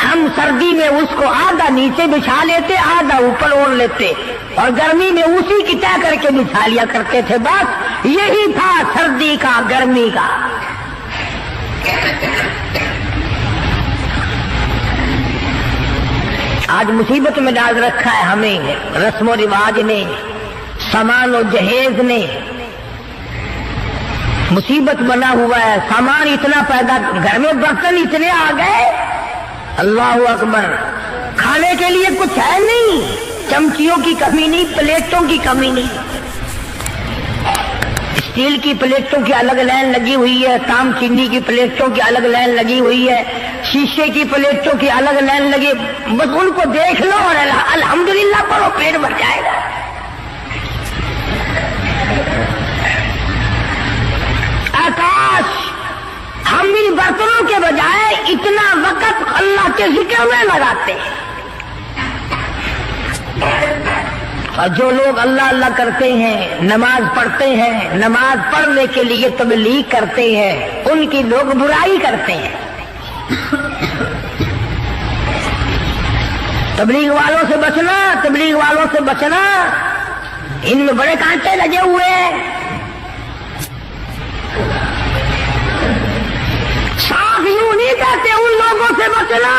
ہم سردی میں اس کو آدھا نیچے بچھا لیتے آدھا اوپر اوڑھ لیتے، اور گرمی میں اسی کی طے کر کے بچھا لیا کرتے تھے، بس یہی تھا سردی کا گرمی کا۔ آج مصیبت میں ڈال رکھا ہے ہمیں رسم و رواج نے، سامان و جہیز نے، مصیبت بنا ہوا ہے، سامان اتنا پیدا، گھر میں برتن اتنے آ گئے، اللہ اکبر، کھانے کے لیے کچھ ہے نہیں، چمچیوں کی کمی نہیں، پلیٹوں کی کمی نہیں، اسٹیل کی پلیٹوں کی الگ لائن لگی ہوئی ہے، تام چینی کی پلیٹوں کی الگ لائن لگی ہوئی ہے، شیشے کی پلیٹوں کی الگ لائن لگی، بس ان کو دیکھ لو اور الحمدللہ پڑھو، پیٹ بھر جائے گا۔ آکاش، ہم ان برتنوں کے بجائے اتنا وقت اللہ کے ذکر میں لگاتے ہیں، اور جو لوگ اللہ اللہ کرتے ہیں، نماز پڑھتے ہیں، نماز پڑھنے کے لیے تبلیغ کرتے ہیں، ان کی لوگ برائی کرتے ہیں۔ تبلیغ والوں سے بچنا، تبلیغ والوں سے بچنا، ان میں بڑے کانٹے لگے ہوئے ہیں۔ صاف یوں نہیں کہتے ان لوگوں سے بچنا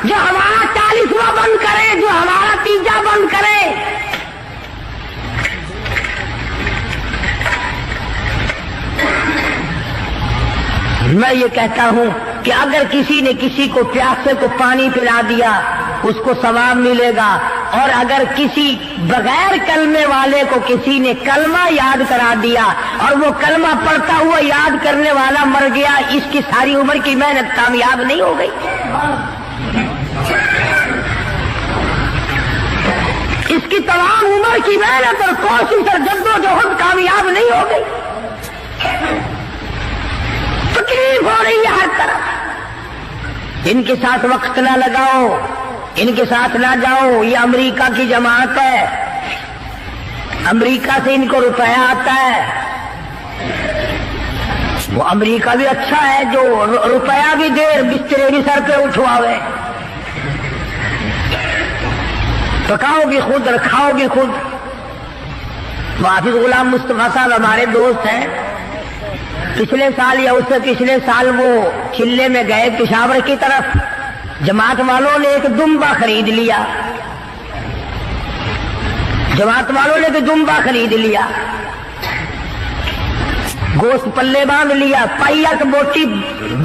جو ہمارا 40واں بند کرے، جو ہمارا 30 بند کرے۔ میں یہ کہتا ہوں کہ اگر کسی نے کسی کو پیاسے کو پانی پلا دیا اس کو ثواب ملے گا، اور اگر کسی بغیر کلمے والے کو کسی نے کلمہ یاد کرا دیا اور وہ کلمہ پڑھتا ہوا یاد کرنے والا مر گیا، اس کی ساری عمر کی محنت کامیاب نہیں ہو گئی، اس کی تمام عمر کی محنت اور کوشش اور جدوجہد کامیاب نہیں ہو گئی۔ تکلیف ہو رہی ہے ہر طرف، ان کے ساتھ وقت نہ لگاؤ، ان کے ساتھ نہ جاؤ، یہ امریکہ کی جماعت ہے، امریکہ سے ان کو روپیہ آتا ہے، وہ امریکہ بھی اچھا ہے جو روپیہ بھی دے، بسترے بھی سر پہ اٹھواوے، پکاؤ بھی خود اور کھاؤ بھی خود۔ حافظ غلام مصطفیٰ صاحب ہمارے دوست ہیں، پچھلے سال یا اس سے پچھلے سال وہ چلے میں گئے پشاور کی طرف، جماعت والوں نے ایک دمبا خرید لیا، جماعت والوں نے ایک دمبا خرید لیا، گوشت پلے باندھ لیا، پائیا کی بوٹی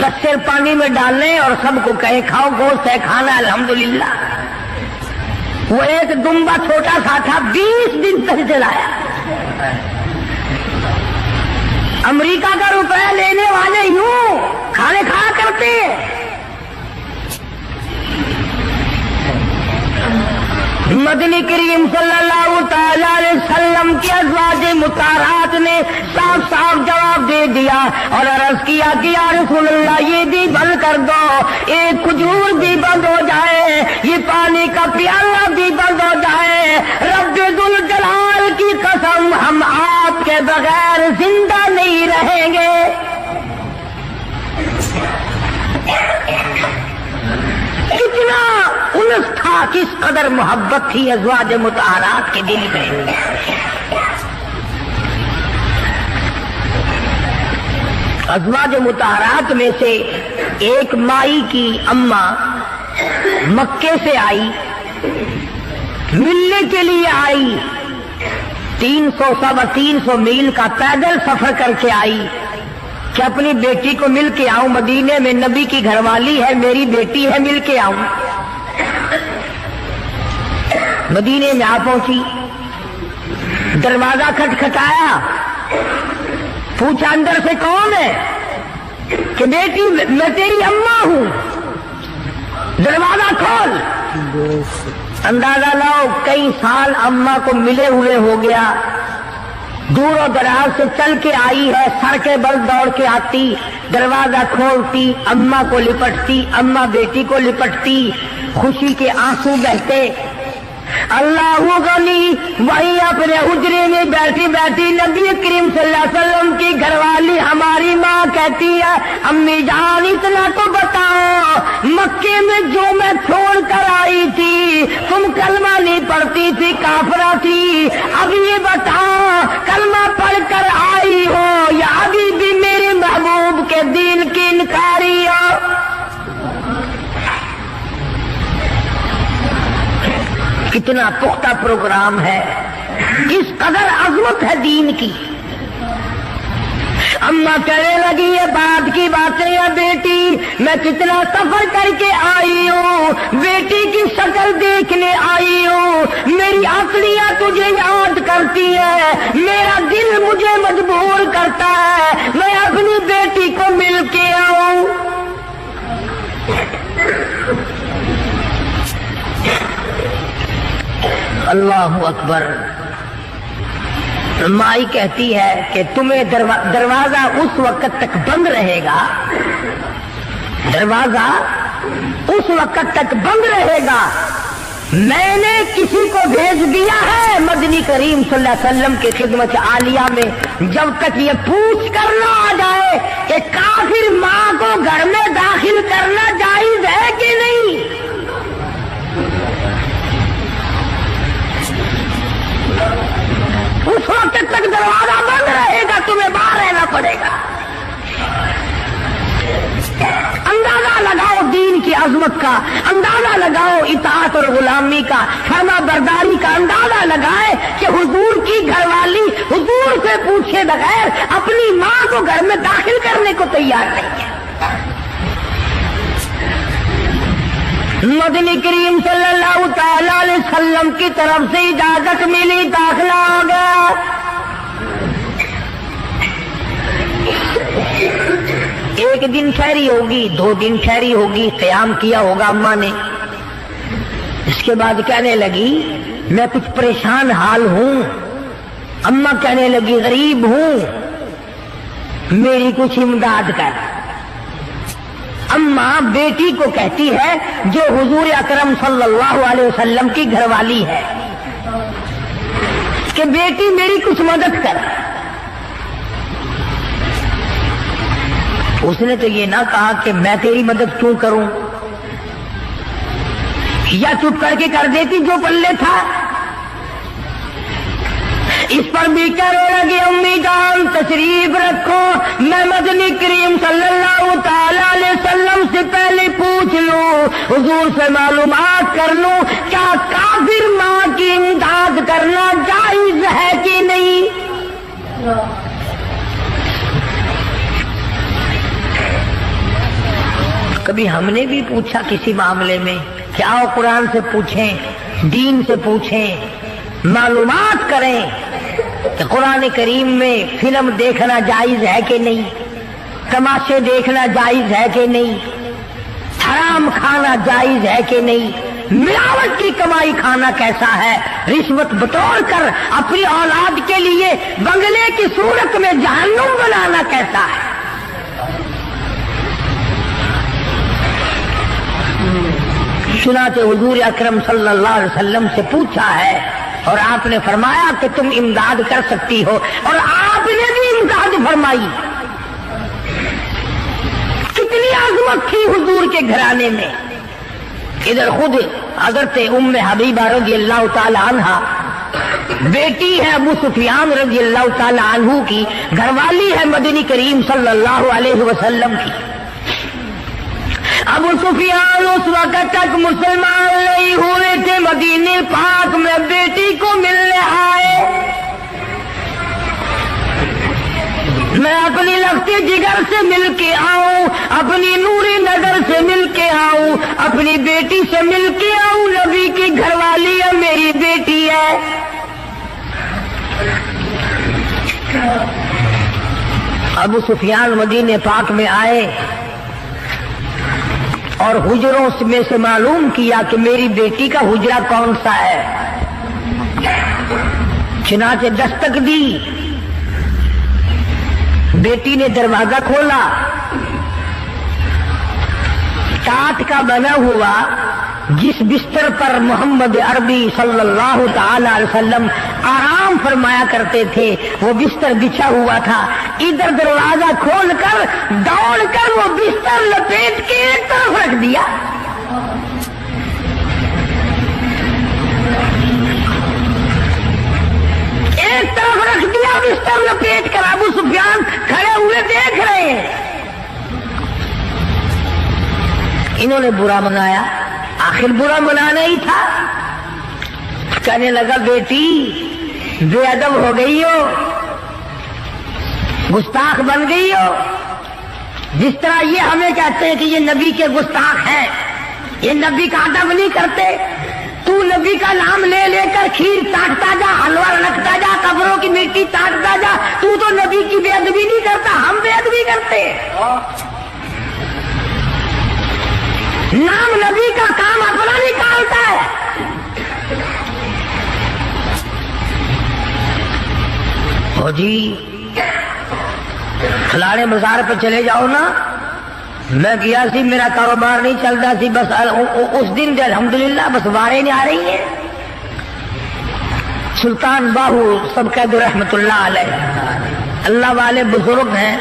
10 سیر پانی میں ڈالنے اور سب کو کہے کھاؤ، گوشت ہے کھانا الحمدللہ۔ وہ ایک دمبا چھوٹا سا تھا، 20 دن تک چلایا۔ امریکہ کا روپیہ لینے والے یوں کھانے کھایا کرتے ہیں۔ مدنی کریم صلی اللہ تعالی علیہ وسلم کی ازواج مطہرات نے صاف صاف جواب دے دیا اور عرض کیا کہ یا رسول اللہ یہ بھی بند کر دو، ایک کھجور بھی بند ہو جائے، یہ پانی کا پیالہ بھی بند ہو جائے، رب ذوالجلال کی قسم ہم آپ کے بغیر زندہ نہیں رہیں گے۔ کتنا انس تھا، کس قدر محبت تھی ازواج مطہرات کے دل میں۔ ازواج مطہرات میں سے ایک مائی کی اماں مکے سے آئی، ملنے کے لیے آئی، 300 میل کا پیدل سفر کر کے آئی کہ اپنی بیٹی کو مل کے آؤں، مدینے میں نبی کی گھر والی ہے، میری بیٹی ہے، مل کے آؤں۔ مدینے میں آ پہنچی، دروازہ کھٹکھٹایا، پوچھا اندر سے کون ہے؟ کہ بیٹی میں تیری اماں ہوں، دروازہ کھول۔ اندازہ لاؤ کئی سال اماں کو ملے ہوئے ہو گیا، دور و دراز سے چل کے آئی ہے، سر کے بل دوڑ کے آتی، دروازہ کھولتی، اماں کو لپٹتی، اماں بیٹی کو لپٹتی، خوشی کے آنسو بہتے۔ اللہ غنی وہی اپنے حجرے میں بیٹھی بیٹھی نبی کریم صلی اللہ علیہ وسلم کی گھر والی ہماری ماں کہتی ہے امی جان اتنا تو بتاؤ، مکے میں جو میں چھوڑ کر آئی تھی تم کلمہ نہیں پڑھتی تھی، کافرہ تھی، اب یہ بتاؤ کلمہ پڑھ کر آئی ہو یا ابھی بھی میرے محبوب کے دین کی انکاری ہو؟ کتنا پختہ پروگرام ہے، کس قدر عظمت ہے دین کی۔ اما کہنے لگی یہ بات کی باتیں یا بیٹی میں کتنا سفر کر کے آئی ہوں، بیٹی کی شکل دیکھنے آئی ہوں، میری عقلیاں تجھے یاد کرتی ہے، میرا دل مجھے مجبور کرتا ہے میں اپنی بیٹی کو مل کے آؤں۔ اللہ اکبر۔ مائی کہتی ہے کہ تمہیں دروازہ اس وقت تک بند رہے گا، دروازہ اس وقت تک بند رہے گا، میں نے کسی کو بھیج دیا ہے مدنی کریم صلی اللہ علیہ وسلم کی خدمت عالیہ میں، جب تک یہ پوچھ کر نہ آ جائے کہ کافر ماں کو گھر میں داخل کرنا جائز ہے کہ نہیں۔ اس وقت تک دروازہ بند رہے گا، تمہیں باہر رہنا پڑے گا۔ اندازہ لگاؤ دین کی عظمت کا، اندازہ لگاؤ اطاعت اور غلامی کا، فرما برداری کا، اندازہ لگائے کہ حضور کی گھر والی حضور سے پوچھے بغیر اپنی ماں کو گھر میں داخل کرنے کو تیار نہیں ہے۔ مدنی کریم صلی اللہ تعالی علیہ وسلم کی طرف سے اجازت ملی، داخلہ ہو گیا۔ ایک دن ٹھہری ہوگی، 2 دن ٹھہری ہوگی، قیام کیا ہوگا اماں نے۔ اس کے بعد کہنے لگی میں کچھ پریشان حال ہوں، اماں کہنے لگی غریب ہوں، میری کچھ امداد کر۔ اماں بیٹی کو کہتی ہے جو حضور اکرم صلی اللہ علیہ وسلم کی گھر والی ہے کہ بیٹی میری کچھ مدد کر۔ اس نے تو یہ نہ کہا کہ میں تیری مدد کیوں کروں، یا چپ کر کے کر دیتی جو پلے تھا۔ اس پر بھی کہنے لگی امی جان تشریف رکھو، میں مدنی کریم صلی اللہ تعالی علیہ وسلم سے پہلے پوچھ لوں، حضور سے معلومات کر لوں کیا کافر ماں کی امداد کرنا جائز ہے کہ نہیں۔ کبھی ہم نے بھی پوچھا کسی معاملے میں کہ آؤ قرآن سے پوچھیں، دین سے پوچھیں، معلومات کریں کہ قرآن کریم میں فلم دیکھنا جائز ہے کہ نہیں، تماشے دیکھنا جائز ہے کہ نہیں، حرام کھانا جائز ہے کہ نہیں، ملاوٹ کی کمائی کھانا کیسا ہے، رشوت بٹور کر اپنی اولاد کے لیے بنگلے کی صورت میں جہنم بنانا کیسا ہے۔ چنانچہ حضور اکرم صلی اللہ علیہ وسلم سے پوچھا ہے اور آپ نے فرمایا کہ تم امداد کر سکتی ہو، اور آپ نے بھی امداد فرمائی۔ کتنی عظمت تھی حضور کے گھرانے میں۔ ادھر خود حضرت ام حبیبہ رضی اللہ تعالی عنہا بیٹی ہے ابو سفیان رضی اللہ تعالی عنہ کی، گھر والی ہے مدنی کریم صلی اللہ علیہ وسلم کی۔ ابو سفیان اس وقت تک مسلمان نہیں ہوئے تھے، مدینے پاک میں بیٹی کو ملنے آئے۔ میں اپنی لختی جگر سے مل کے آؤں، اپنی نوری نظر سے مل کے آؤں، اپنی بیٹی سے مل کے آؤں، نبی کی گھر والی ہے، میری بیٹی ہے۔ ابو سفیان مدینے پاک میں آئے اور حجروں میں سے معلوم کیا کہ میری بیٹی کا حجرہ کون سا ہے۔ چنانچہ دستک دی، بیٹی نے دروازہ کھولا، ٹاٹ کا بنا ہوا جس بستر پر محمد عربی صلی اللہ تعالی علیہ وسلم آرام فرمایا کرتے تھے وہ بستر بچھا ہوا تھا۔ ادھر دروازہ کھول کر دوڑ کر وہ بستر لپیٹ کے ایک طرف رکھ دیا۔ ایک طرف رکھ دیا بستر لپیٹ کر۔ ابو سفیان کھڑے ہوئے دیکھ رہے ہیں۔ انہوں نے برا منایا، آخر برا منانا ہی تھا۔ کہنے لگا بیٹی بے ادب ہو گئی ہو، گستاخ بن گئی ہو. جس طرح یہ ہمیں کہتے ہیں کہ یہ نبی کے گستاخ ہیں، یہ نبی کا ادب نہیں کرتے. تو نبی کا نام لے لے کر کھیر چاٹتا جا، حلوہ رکھتا جا، قبروں کی مٹی چاٹتا جا. تو نبی کی بے ادبی نہیں کرتا، ہم بے ادبی کرتے. نام نبی کا کام اپنا نکالتا ہے. او جی کھلاڑے بازار پہ چلے جاؤ نا، میں گیا سی، میرا کاروبار نہیں چلتا سی، بس اس دن الحمدللہ بس وارے نہیں آ رہی ہیں. سلطان باہو سب قید رحمت اللہ علیہ، اللہ والے بزرگ ہیں.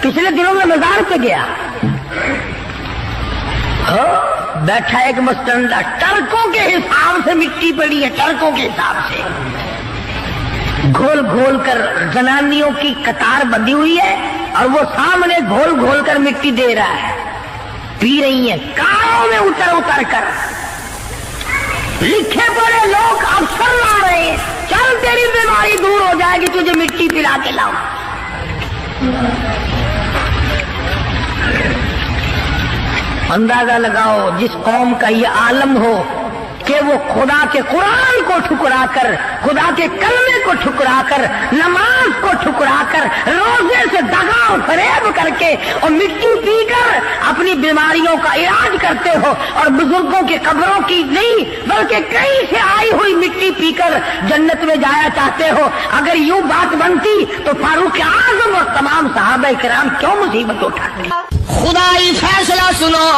پچھلے دنوں میں بازار پہ گیا، بیٹھا ایک مستنڈا، ٹرکوں کے حساب سے مٹی پڑی ہے، ٹرکوں کے حساب سے گھول گھول کر زنانیوں کی قطار بندھی ہوئی ہے، اور وہ سامنے گھول گھول کر مٹی دے رہا ہے، پی رہی ہیں کاروں میں اتر اتر کر. لکھے پڑے لوگ افسر لا رہے ہیں، چل تیری بیماری دور ہو جائے گی، تجھے مٹی پلا کے لاؤ. اندازہ لگاؤ جس قوم کا یہ عالم ہو کہ وہ خدا کے قرآن کو ٹھکرا کر، خدا کے کلمے کو ٹھکرا کر، نماز کو ٹھکرا کر، روزے سے دغا و فریب کر کے اور مٹی پی کر اپنی بیماریوں کا علاج کرتے ہو، اور بزرگوں کی قبروں کی نہیں بلکہ کہیں سے آئی ہوئی مٹی پی کر جنت میں جایا چاہتے ہو. اگر یوں بات بنتی تو فاروق اعظم اور تمام صحابہ کرام کیوں مصیبت اٹھاتے؟ خدائی فیصلہ سنو،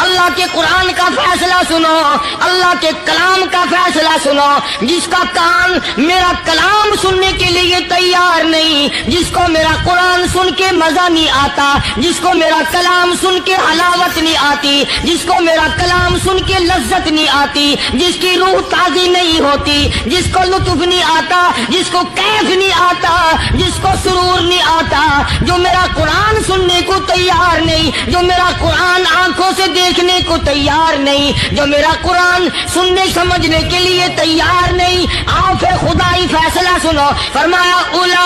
اللہ کے قرآن کا فیصلہ سنو، اللہ کے کلام کا فیصلہ سنو. جس کا کان میرا کلام سننے کے لیے تیار نہیں، جس کو میرا قرآن سن کے مزہ نہیں آتا، جس کو میرا کلام سن کے حلاوت نہیں آتی، جس کو میرا کلام سن کے لذت نہیں آتی، جس کی روح تازی نہیں ہوتی، جس کو لطف نہیں آتا، جس کو کیف نہیں آتا، جس کو سرور نہیں آتا، جو میرا قرآن سننے کو تیار نہیں، جو میرا قرآن آنکھوں سے دیکھنے کو تیار نہیں، جو میرا قرآن سننے سمجھنے کے لیے تیار نہیں. آؤ پھر خدائی فیصلہ سنو. فرمایا اولئک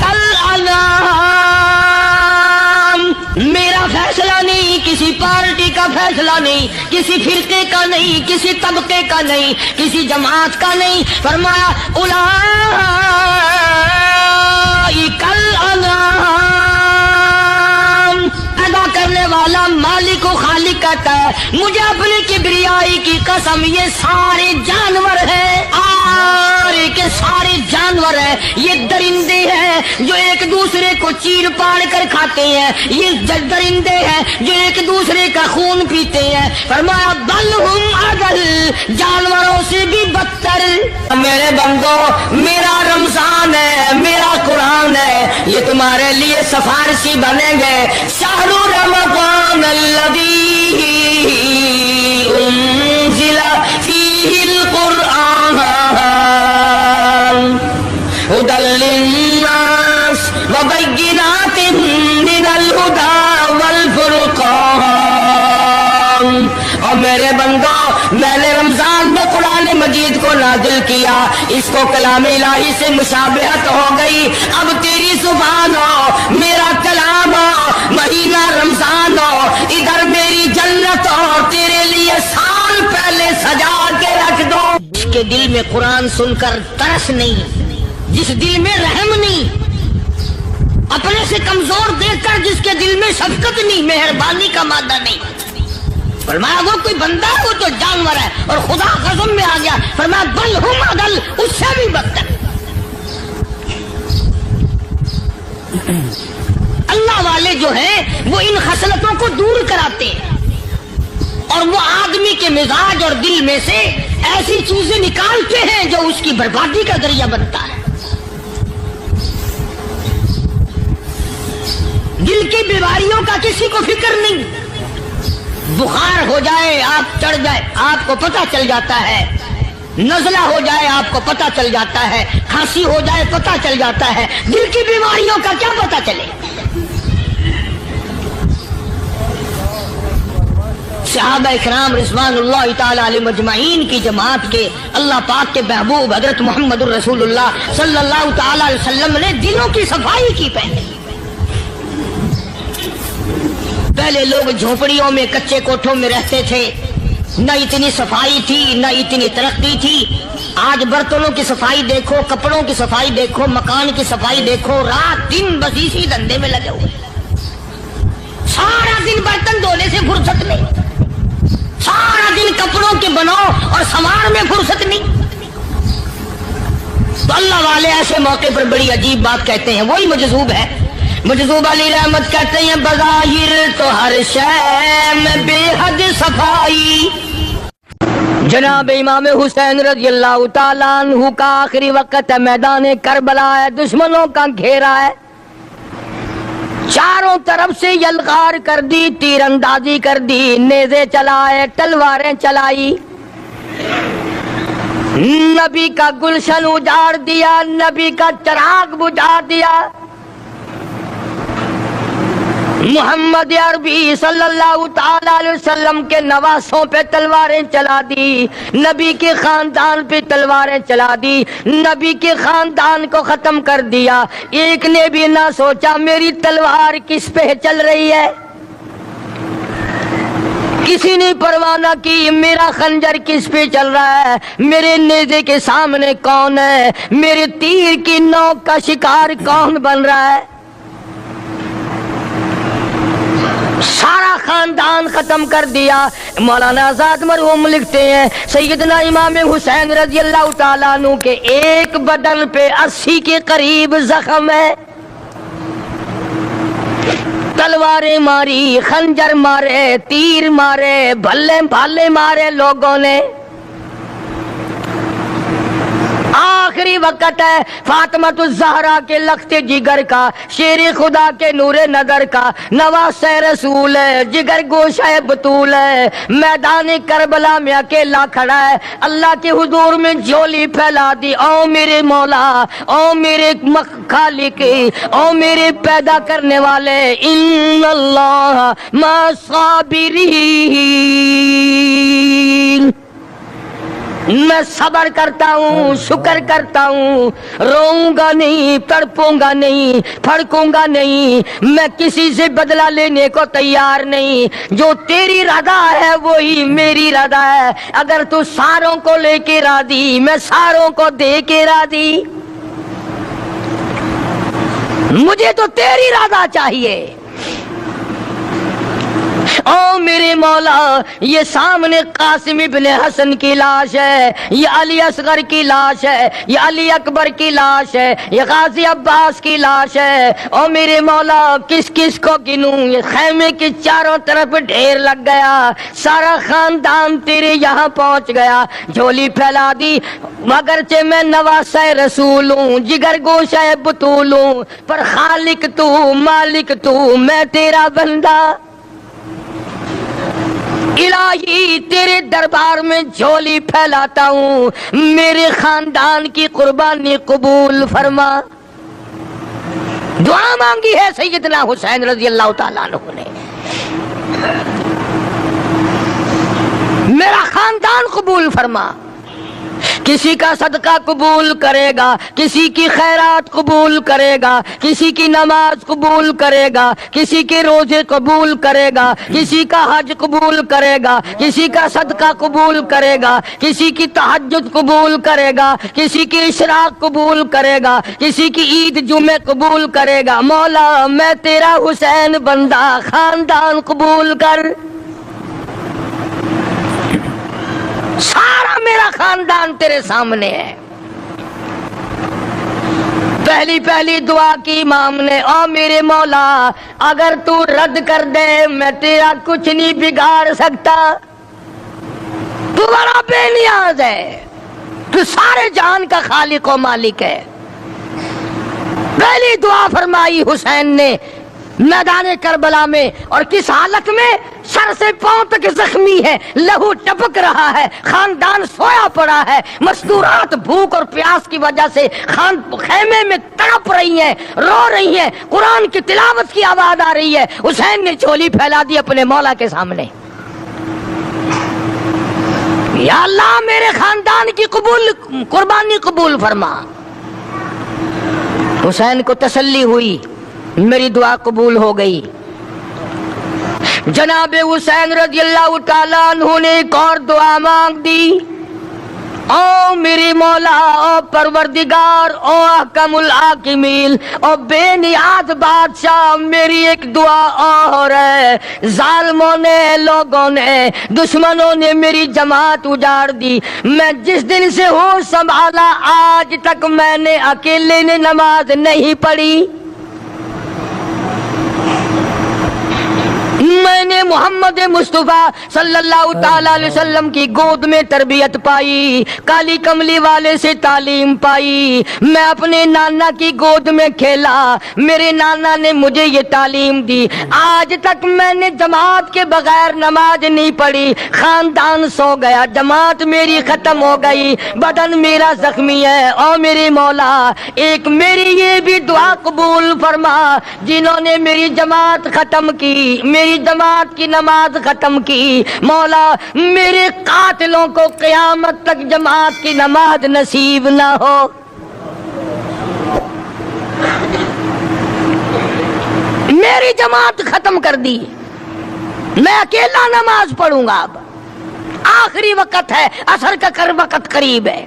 کالانعام. میرا فیصلہ نہیں، کسی پارٹی کا فیصلہ نہیں، کسی فرقے کا نہیں، کسی طبقے کا نہیں، کسی جماعت کا نہیں. فرمایا اولئک کالانعام. ادا کرنے والا مالک و خالق کہتا ہے مجھے اپنی کبریائی کی قسم، یہ سارے جانور ہیں، سارے کے سارے جانور ہیں. یہ درندے ہیں جو ایک دوسرے کو چیر پاڑ کر کھاتے ہیں، یہ درندے ہیں جو ایک دوسرے کا خون پیتے ہیں. فرمایا بل ہم اضل، جانوروں سے بھی بدتر. میرے بندو میرا رمضان ہے، میرا قرآن ہے، یہ تمہارے لیے سفارشی بنیں گے. شہر رمضان الذی انزل فیہ القرآن ھدی للناس وبینات من الھدی والفرقان. اور میرے بندو میں نے رمضان میں قرآن مجید کو نازل کیا، اس کو کلام الہی سے مشابہت ہو گئی. اب تیری زبان ہو، میرا کلام ہو، مہینہ رمضان ہو، ادھر میری جنت ہو، تیرے لیے سال پہلے سجا کے رکھ دو. جس کے دل میں قرآن سن کر ترس نہیں، جس دل میں رحم نہیں، اپنے سے کمزور دیکھ کر جس کے دل میں شفقت نہیں، مہربانی کا مادہ نہیں. فرمایا وہ کوئی بندہ ہے، وہ تو جانور ہے. اور خدا قسم میں آ گیا، فرمایا بل ہم اضل، اس سے بھی بدتر. اللہ والے جو ہیں وہ ان خصلتوں کو دور کراتے ہیں، اور وہ آدمی کے مزاج اور دل میں سے ایسی چیزیں نکالتے ہیں جو اس کی بربادی کا ذریعہ بنتا ہے. دل کی بیماریوں کا کسی کو فکر نہیں. بخار ہو جائے، آپ چڑھ جائے، آپ کو پتہ چل جاتا ہے. نزلہ ہو جائے آپ کو پتہ چل جاتا ہے، کھانسی ہو جائے پتہ چل جاتا ہے. دل کی بیماریوں کا کیا پتہ چلے؟ صحابہ اکرام رضوان اللہ تعالی علیہم اجمعین کی جماعت کے اللہ پاک کے محبوب حضرت محمد الرسول اللہ صلی اللہ تعالی علیہ وسلم نے دلوں کی صفائی کی پہلے لوگ جھونپڑیوں میں کچے کوٹھوں میں رہتے تھے، نہ اتنی صفائی تھی نہ اتنی ترقی تھی۔ آج برتنوں کی صفائی دیکھو، کپڑوں کی صفائی دیکھو، مکان کی صفائی دیکھو، رات دن بس اسی دھندے میں لگے ہوئے، سارا دن برتن دھونے سے فرصت نہیں، سارا دن کپڑوں کے بناؤ اور سنوار میں فرصت نہیں۔ تو اللہ والے ایسے موقع پر بڑی عجیب بات کہتے ہیں، وہی مجذوب ہے، مجذوب علی رحمت کہتے ہیں بظاہر تو ہر شے میں بے حد صفائی۔ جناب امام حسین رضی اللہ تعالیٰ عنہ کا آخری وقت ہے، میدان کربلا ہے، دشمنوں کا گھیرا ہے، چاروں طرف سے یلغار کر دی، تیر اندازی کر دی، نیزے چلائے، تلواریں چلائی، نبی کا گلشن اجاڑ دیا، نبی کا چراغ بجھا دیا، محمد عربی صلی اللہ تعالی علیہ وسلم کے نواسوں پہ تلواریں چلا دی، نبی کے خاندان پہ تلواریں چلا دی، نبی کے خاندان کو ختم کر دیا۔ ایک نے بھی نہ سوچا میری تلوار کس پہ چل رہی ہے، کسی نے پرواہ نہ کی میرا خنجر کس پہ چل رہا ہے، میرے نیزے کے سامنے کون ہے، میرے تیر کی نوک کا شکار کون بن رہا ہے۔ سارا خاندان ختم کر دیا۔ مولانا آزاد مرحوم لکھتے ہیں سیدنا امام حسین رضی اللہ تعالیٰ عنہ کے ایک بدن پہ 80 کے قریب زخم ہے، تلواریں ماری، خنجر مارے، تیر مارے، بھلے بھالے مارے لوگوں نے۔ آخری وقت ہے فاطمۃ الزہرا کے لخت جگر کا، شیر خدا کے نور نظر کا، نواس رسول ہے، جگر گوشہ بطول ہے، میدان کربلا میں اکیلا کھڑا ہے، اللہ کے حضور میں جھولی پھیلا دی، او میرے مولا، او میرے خالق، او میرے پیدا کرنے والے، ان اللہ مع الصابرین، میں صبر کرتا ہوں، شکر کرتا ہوں، روؤں گا نہیں، تڑپوں گا نہیں، پھڑکوں گا نہیں، میں کسی سے بدلہ لینے کو تیار نہیں، جو تیری رضا ہے وہی میری رضا ہے، اگر تو ساروں کو لے کے راضی میں ساروں کو دے کے راضی، مجھے تو تیری رضا چاہیے۔ او میرے مولا، یہ سامنے قاسم ابن حسن کی لاش ہے، یہ علی اصغر کی لاش ہے، یہ علی اکبر کی لاش ہے، یہ غازی عباس کی لاش ہے، او میرے مولا کس کس کو گنوں، یہ خیمے کے چاروں طرف ڈھیر لگ گیا، سارا خاندان تیرے یہاں پہنچ گیا، جھولی پھیلا دی، اگرچہ میں نواسہ رسول ہوں، جگر گوشہ بطول ہوں، پر خالق تو، مالک تو، میں تیرا بندہ، الہی تیرے دربار میں جھولی پھیلاتا ہوں، میرے خاندان کی قربانی قبول فرما۔ دعا مانگی ہے سیدنا حسین رضی اللہ تعالیٰ عنہ نے، میرا خاندان قبول فرما، کسی کا صدقہ قبول کرے گا، کسی کی خیرات قبول کرے گا، کسی کی نماز قبول کرے گا، کسی کے روزے قبول کرے گا، کسی کا حج قبول کرے گا، کسی کا صدقہ قبول کرے گا، کسی کی تہجد قبول کرے گا، کسی کی اشراق قبول کرے گا، کسی کی عید جمعہ قبول کرے گا۔ مولا میں تیرا حسین بندہ، خاندان قبول کر، سارا میرا خاندان تیرے سامنے ہے۔ پہلی پہلی دعا کی امام نے، او میرے مولا اگر تو رد کر دے میں تیرا کچھ نہیں بگاڑ سکتا، تو بڑا بے نیاز ہے، تو سارے جہان کا خالق و مالک ہے۔ پہلی دعا فرمائی حسین نے میدان کربلا میں، اور کس حالت میں؟ سر سے پاؤں تک زخمی ہے، لہو ٹپک رہا ہے، خاندان سویا پڑا ہے، مستورات بھوک اور پیاس کی وجہ سے خیمے میں تڑپ رہی ہیں، رو رہی ہیں، قرآن کی تلاوت کی آواز آ رہی ہے۔ حسین نے جھولی پھیلا دی اپنے مولا کے سامنے، یا اللہ میرے خاندان کی قربانی قبول فرما۔ حسین کو تسلی ہوئی، میری دعا قبول ہو گئی۔ جناب حسین رضی اللہ تعالیٰ عنہ نے ایک اور دعا مانگ دی، او میری مولا، او پروردگار، او احکم الحاکمین، او بے نیاز بادشاہ، میری ایک دعا اور ہے۔ ظالموں نے، لوگوں نے، دشمنوں نے میری جماعت اجاڑ دی، میں جس دن سے ہوش سنبھالا آج تک میں نے اکیلے نے نماز نہیں پڑھی۔ میں نے محمد مصطفیٰ صلی اللہ تعالی علیہ وسلم کی گود میں تربیت پائی، کالی کملی والے سے تعلیم پائی، میں اپنے نانا کی گود میں کھیلا، میرے نانا نے مجھے یہ تعلیم دی۔ آج تک میں نے جماعت کے بغیر نماز نہیں پڑھی، خاندان سو گیا، جماعت میری ختم ہو گئی، بدن میرا زخمی ہے۔ اور میرے مولا ایک میری یہ بھی دعا قبول فرما، جنہوں نے میری جماعت ختم کی، میری جماعت کی نماز ختم کی، مولا میرے قاتلوں کو قیامت تک جماعت کی نماز نصیب نہ ہو۔ میری جماعت ختم کر دی، میں اکیلا نماز پڑھوں گا۔ اب آخری وقت ہے، عصر کا وقت قریب ہے۔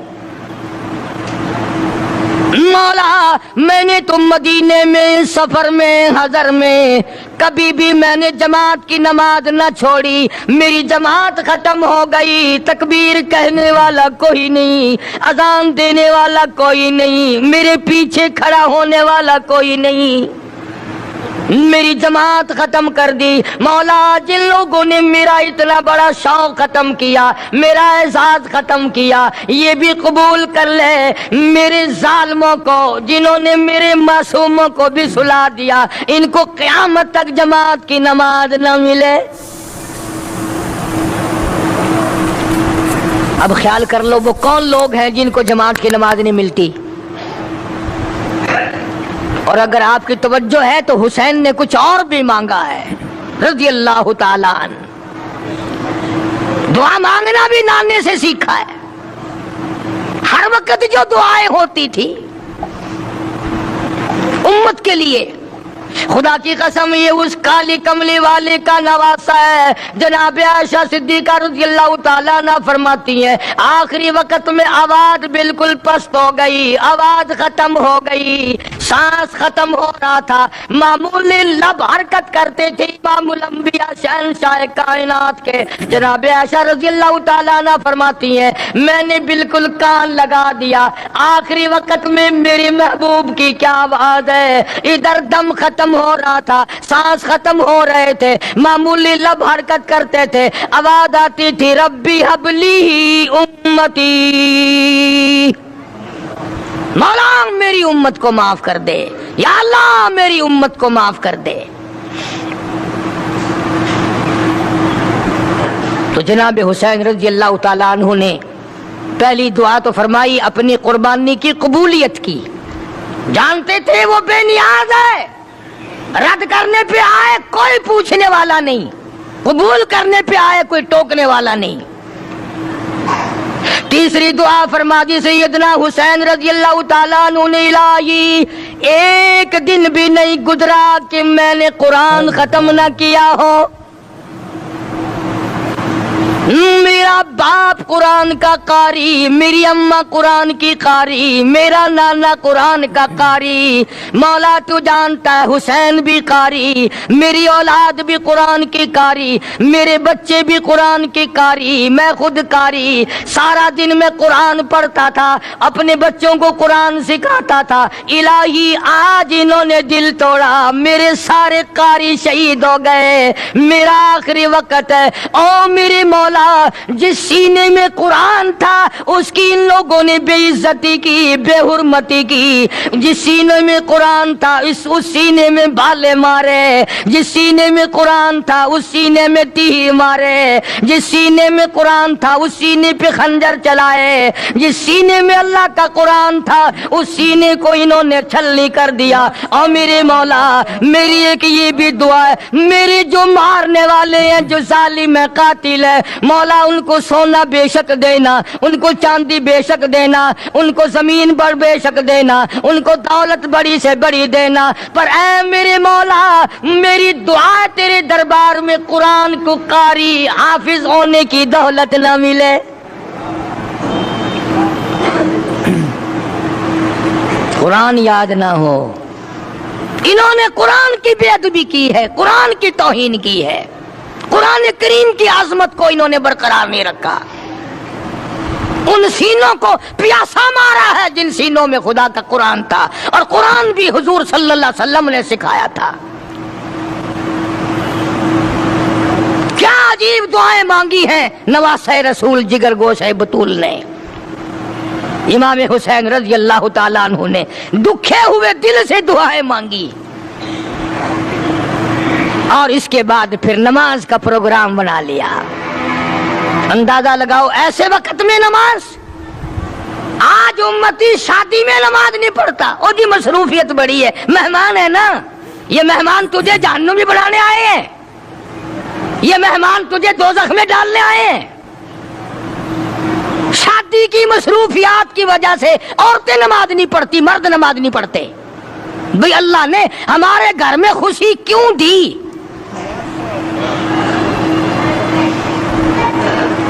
مولا میں نے تو مدینے میں، سفر میں، حضر میں کبھی بھی میں نے جماعت کی نماز نہ چھوڑی، میری جماعت ختم ہو گئی، تکبیر کہنے والا کوئی نہیں، اذان دینے والا کوئی نہیں، میرے پیچھے کھڑا ہونے والا کوئی نہیں، میری جماعت ختم کر دی۔ مولا جن لوگوں نے میرا اتنا بڑا شوق ختم کیا، میرا اعزاز ختم کیا، یہ بھی قبول کر لے میرے ظالموں کو، جنہوں نے میرے معصوموں کو بھی سلا دیا، ان کو قیامت تک جماعت کی نماز نہ ملے۔ اب خیال کر لو وہ کون لوگ ہیں جن کو جماعت کی نماز نہیں ملتی۔ اور اگر آپ کی توجہ ہے تو حسین نے کچھ اور بھی مانگا ہے رضی اللہ تعالیٰ عنہ۔ دعا مانگنا بھی نانے سے سیکھا ہے۔ ہر وقت جو دعائیں ہوتی تھی امت کے لیے، خدا کی قسم یہ اس کالی کملی والے کا نواسا ہے۔ جناب عائشہ صدیقہ رضی اللہ تعالیٰ عنہ فرماتی ہیں آخری وقت میں آواز بالکل پست ہو گئی، آواز ختم ہو گئی، سانس ختم ہو رہا تھا، معمولی لب حرکت کرتے تھے امام الانبیاء شہنشاہ کائنات کے۔ جناب عائشہ رضی اللہ تعالیٰ عنہ فرماتی ہیں میں نے بالکل کان لگا دیا، آخری وقت میں میرے محبوب کی کیا آواز ہے، ادھر دم ختم ہو رہا تھا، سانس ختم ہو رہے تھے، معمولی لب حرکت کرتے تھے، آواز آتی تھی ربی حبلی امتی، مولا میری امت کو معاف کر دے، یا اللہ میری امت کو معاف کر دے۔ تو جناب حسین رضی اللہ تعالیٰ عنہ نے پہلی دعا تو فرمائی اپنی قربانی کی قبولیت کی، جانتے تھے وہ بے نیاز ہے، رد کرنے پہ آئے کوئی پوچھنے والا نہیں، قبول کرنے پہ آئے کوئی ٹوکنے والا نہیں۔ تیسری دعا فرما دی سیدنا حسین رضی اللہ تعالیٰ عنہ نے الہی ایک دن بھی نہیں گزرا کہ میں نے قرآن ختم نہ کیا ہو، میرا باپ قرآن کا قاری، میری اماں قرآن کی قاری، میرا نانا قرآن کا قاری، مولا تو جانتا ہے حسین بھی قاری، میری اولاد بھی قرآن کی قاری، میرے بچے بھی قرآن کی قاری، میں خود قاری، سارا دن میں قرآن پڑھتا تھا، اپنے بچوں کو قرآن سکھاتا تھا۔ الہی آج انہوں نے دل توڑا، میرے سارے قاری شہید ہو گئے، میرا آخری وقت ہے، او میرے مولا جس سینے میں قرآن تھا اس کی ان لوگوں نے بے عزتی کی، بے حرمتی کی، جس سینے میں قرآن تھا اس سینے میں بالے مارے، جس سینے میں قرآن تھا اس سینے میں تیر مارے، جس سینے میں قرآن تھا اس سینے پہ خنجر چلائے، جس سینے میں اللہ کا قرآن تھا اس سینے کو انہوں نے چھلنی کر دیا۔ اور میرے مولا میری ایک یہ بھی دعا ہے، میرے جو مارنے والے ہیں، جو ظالم ہے، قاتل ہے، مولا ان کو سونا بے شک دینا، ان کو چاندی بے شک دینا، ان کو زمین پر بے شک دینا، ان کو دولت بڑی سے بڑی دینا، پر اے میرے مولا میری دعا تیرے دربار میں قرآن کو قاری حافظ ہونے کی دولت نہ ملے۔ قرآن یاد نہ ہو۔ انہوں نے قرآن کی بے ادبی کی ہے، قرآن کی توہین کی ہے، قرآن کریم کی عظمت کو انہوں نے برقرار نہیں رکھا، ان سینوں کو پیاسا مارا ہے جن سینوں میں خدا کا قرآن تھا، اور قرآن بھی حضور صلی اللہ علیہ وسلم نے سکھایا تھا۔ کیا عجیب دعائیں مانگی ہیں نواسہ رسول جگر گوش بطول نے، امام حسین رضی اللہ تعالیٰ عنہ نے دکھے ہوئے دل سے دعائیں مانگی، اور اس کے بعد پھر نماز کا پروگرام بنا لیا۔ اندازہ لگاؤ ایسے وقت میں نماز، آج امتی شادی میں نماز نہیں پڑھتا، اور جی مصروفیت بڑی ہے، مہمان ہے نا، یہ مہمان تجھے جہنم میں بڑھانے آئے ہیں، یہ مہمان تجھے دوزخ میں ڈالنے آئے ہیں۔ شادی کی مصروفیات کی وجہ سے عورتیں نماز نہیں پڑھتی، مرد نماز نہیں پڑھتے۔ بھئی اللہ نے ہمارے گھر میں خوشی کیوں دی؟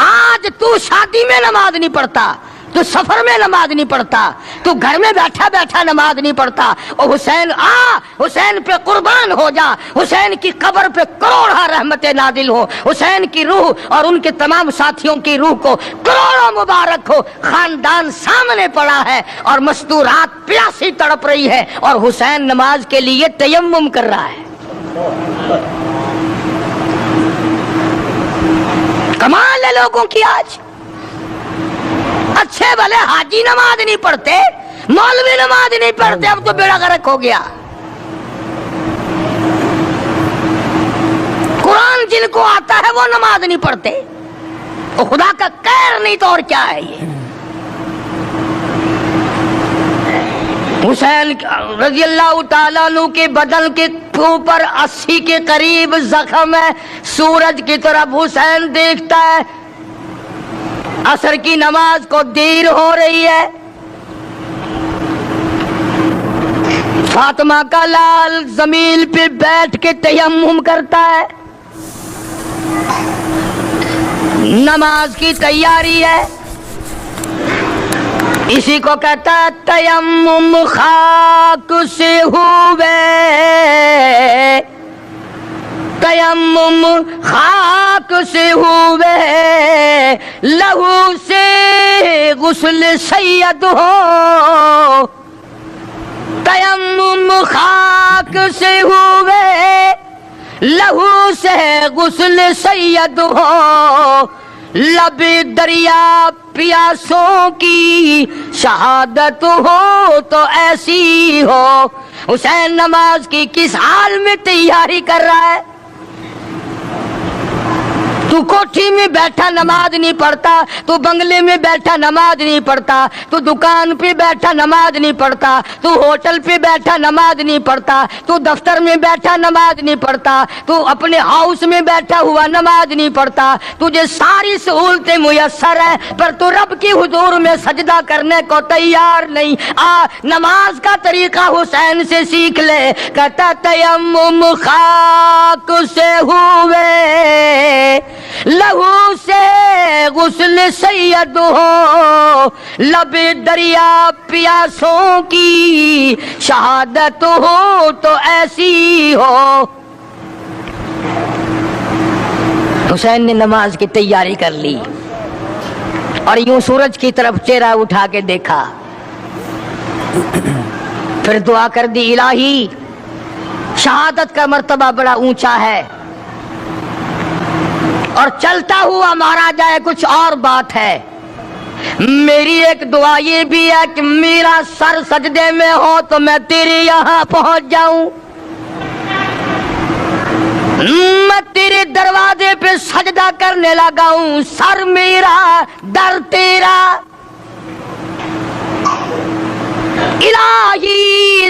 آج تو شادی میں نماز نہیں پڑھتا، تو سفر میں نماز نہیں پڑھتا، تو گھر میں بیٹھا بیٹھا نماز نہیں پڑھتا، اور حسین حسین پہ قربان ہو جا، حسین کی قبر پہ کروڑا رحمتیں نازل ہو، حسین کی روح اور ان کے تمام ساتھیوں کی روح کو کروڑوں مبارک ہو۔ خاندان سامنے پڑا ہے اور مستورات پیاسی تڑپ رہی ہے، اور حسین نماز کے لیے تیمم کر رہا ہے۔ کمال ہے لوگوں کی آج۔ اچھے بھلے حاجی نماز نہیں پڑھتے، مولوی نماز نہیں پڑھتے، اب تو بیڑا غرق ہو گیا۔ قرآن جن کو آتا ہے وہ نماز نہیں پڑھتے، وہ خدا کا قہر نہیں تو اور کیا ہے یہ۔ حسین رضی اللہ تعالیٰ عنہ کے بدن کے اوپر 80 کے قریب زخم ہے، سورج کی طرف حسین دیکھتا ہے، عصر کی نماز کو دیر ہو رہی ہے، فاطمہ کا لال زمین پہ بیٹھ کے تیمم کرتا ہے، نماز کی تیاری ہے۔ اسی کو کہتا ہے تیمم خاک سے ہوئے، تیمم خاک سے ہوئے، لہو سے غسل سید ہو، تیمم خاک سے ہوئے، لہو سے غسل سید ہو، لب دریا پیاسوں کی شہادت ہو تو ایسی ہو۔ حسین نماز کی کس حال میں تیاری کر رہا ہے؟ تو کوٹھی میں بیٹھا نماز نہیں پڑھتا، تو بنگلے میں بیٹھا نماز نہیں پڑھتا، تو دکان پہ بیٹھا نماز نہیں پڑھتا، تو ہوٹل پہ بیٹھا نماز نہیں پڑھتا، تو دفتر میں بیٹھا نماز نہیں پڑھتا، تو اپنے ہاؤس میں بیٹھا ہوا نماز نہیں پڑھتا، تجھے ساری سہولتیں میسر ہیں پر تو رب کی حضور میں سجدہ کرنے کو تیار نہیں۔ نماز کا طریقہ حسین سے سیکھ لے، کہتا تیمم خاک سے ہوئے، لہو سے غسل سید ہو، لب دریا پیاسوں کی شہادت ہو تو ایسی ہو۔ حسین نے نماز کی تیاری کر لی اور یوں سورج کی طرف چہرہ اٹھا کے دیکھا، پھر دعا کر دی، الہی شہادت کا مرتبہ بڑا اونچا ہے اور چلتا ہوا مارا جائے کچھ اور بات ہے، میری ایک دعا یہ بھی ہے کہ میرا سر سجدے میں ہو تو میں تیرے یہاں پہنچ جاؤں، میں تیرے دروازے پہ سجدہ کرنے لگا ہوں، سر میرا در تیرا، الہی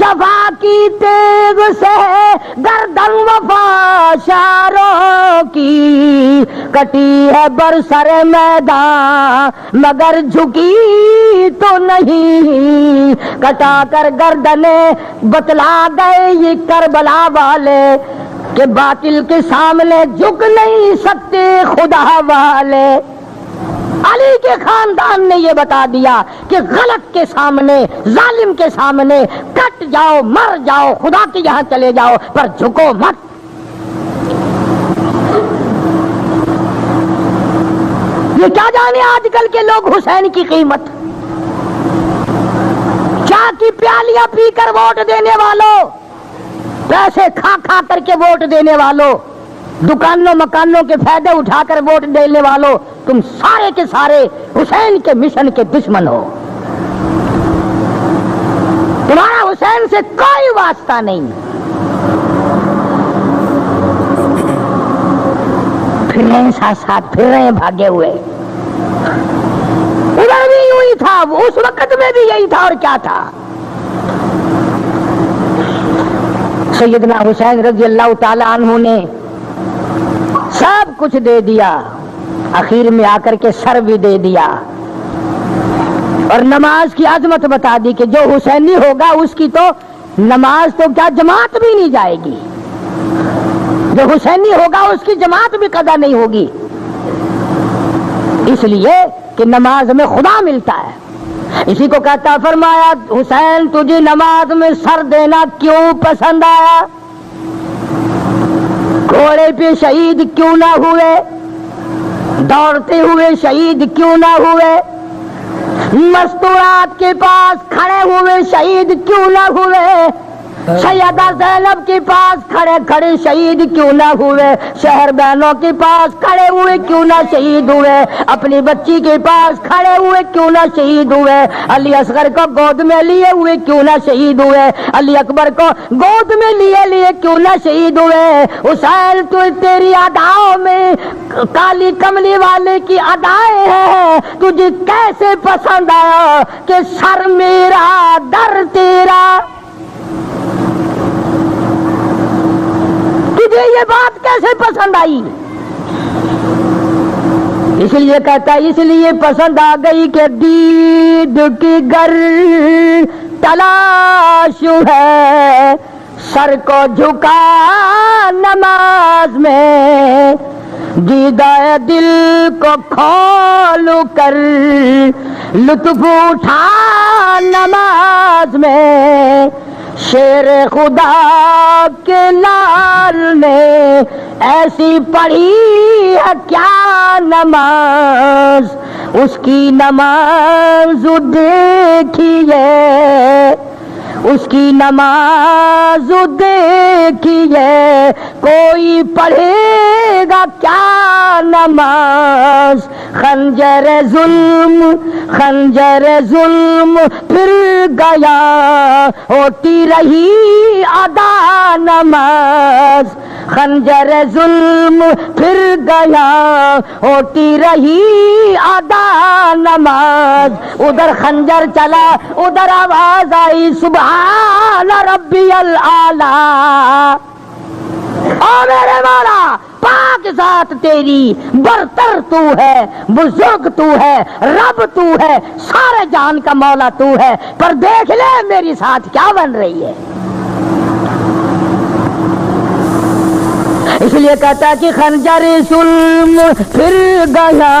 جفا کی تیغ سے گردن وفا شاروں کی کٹی ہے برسر میدان مگر جھکی تو نہیں کٹا کر گردنیں بتلا گئے یہ کربلا والے کہ باطل کے سامنے جھک نہیں سکتے خدا والے. علی کے خاندان نے یہ بتا دیا کہ غلط کے سامنے ظالم کے سامنے کٹ جاؤ مر جاؤ خدا کے یہاں چلے جاؤ پر جھکو مت. یہ کیا جانے آج کل کے لوگ حسین کی قیمت. چائے کی پیالیاں پی کر ووٹ دینے والوں پیسے کھا کھا کر کے ووٹ دینے والوں دکانوں مکانوں کے فائدے اٹھا کر ووٹ دینے والوں تم سارے کے سارے حسین کے مشن کے دشمن ہو. تمہارا حسین سے کوئی واسطہ نہیں. پھر رہے ہیں ساتھ ساتھ پھر رہے ہیں بھاگے ہوئے. ادھر بھی یوں ہی تھا اس وقت میں بھی یہی تھا. اور کیا تھا سیدنا حسین رضی اللہ تعالی عنہ نے سب کچھ دے دیا اخیر میں آ کر کے سر بھی دے دیا اور نماز کی عظمت بتا دی کہ جو حسینی ہوگا اس کی تو نماز تو کیا جماعت بھی نہیں جائے گی. جو حسینی ہوگا اس کی جماعت بھی قضا نہیں ہوگی اس لیے کہ نماز میں خدا ملتا ہے. اسی کو کہتا فرمایا حسین تجھے نماز میں سر دینا کیوں پسند آیا. گھوڑے پہ شہید کیوں نہ ہوئے دوڑتے ہوئے شہید کیوں نہ ہوئے مستورات کے پاس کھڑے ہوئے شہید کیوں نہ ہوئے سیدہ زینب کے پاس کھڑے کھڑے شہید کیوں نہ ہوئے شہر بہنوں کے پاس کھڑے ہوئے کیوں نہ شہید ہوئے اپنی بچی کے پاس کھڑے ہوئے کیوں نہ شہید ہوئے علی اصغر کو گود میں لیے ہوئے کیوں نہ شہید ہوئے علی اکبر کو گود میں لیے کیوں نہ شہید ہوئے. حسین تو تیری اداؤں میں کالی کملی والے کی ادائیں ہیں تجھے کیسے پسند آیا کہ سر میرا در تیرا. تجھے یہ بات کیسے پسند آئی. اس لیے کہتا ہے اس لیے پسند آ گئی کہ دید کی گر تلاش ہے سر کو جھکا نماز میں دیدہ دل کو کھول کر لطف اٹھا نماز میں. شیر خدا کے لال نے ایسی پڑھی ہے کیا نماز اس کی نماز دیکھیے اس کی نماز دیکھیے کوئی پڑھے گا کیا نماز. خنجر ظلم پھر گیا ہوتی رہی ادا نماز. خنجر ظلم پھر گیا ہوتی رہی ادا نماز. ادھر خنجر چلا ادھر آواز آئی سبحان ربی الاعلی. او میرے مولا پاک ذات تیری برتر تو ہے بزرگ تو ہے رب تو ہے سارے جان کا مولا تو ہے پر دیکھ لے میری ساتھ کیا بن رہی ہے. اس لیے کہتا ہے کہ خنجر ظلم پھر گیا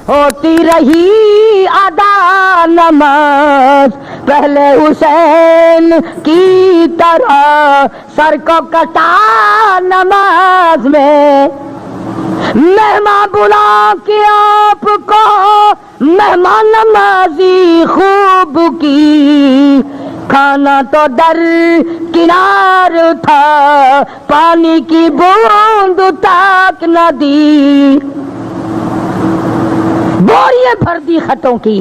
ہوتی رہی ادا نماز. پہلے حسین کی طرح سر کو کٹا نماز میں. مہمان بلا کے آپ کو مہمان نمازی خوب کی کھانا تو در کنار تھا پانی کی بوند تک نہ دی. بوریاں بھر دی خطوں کی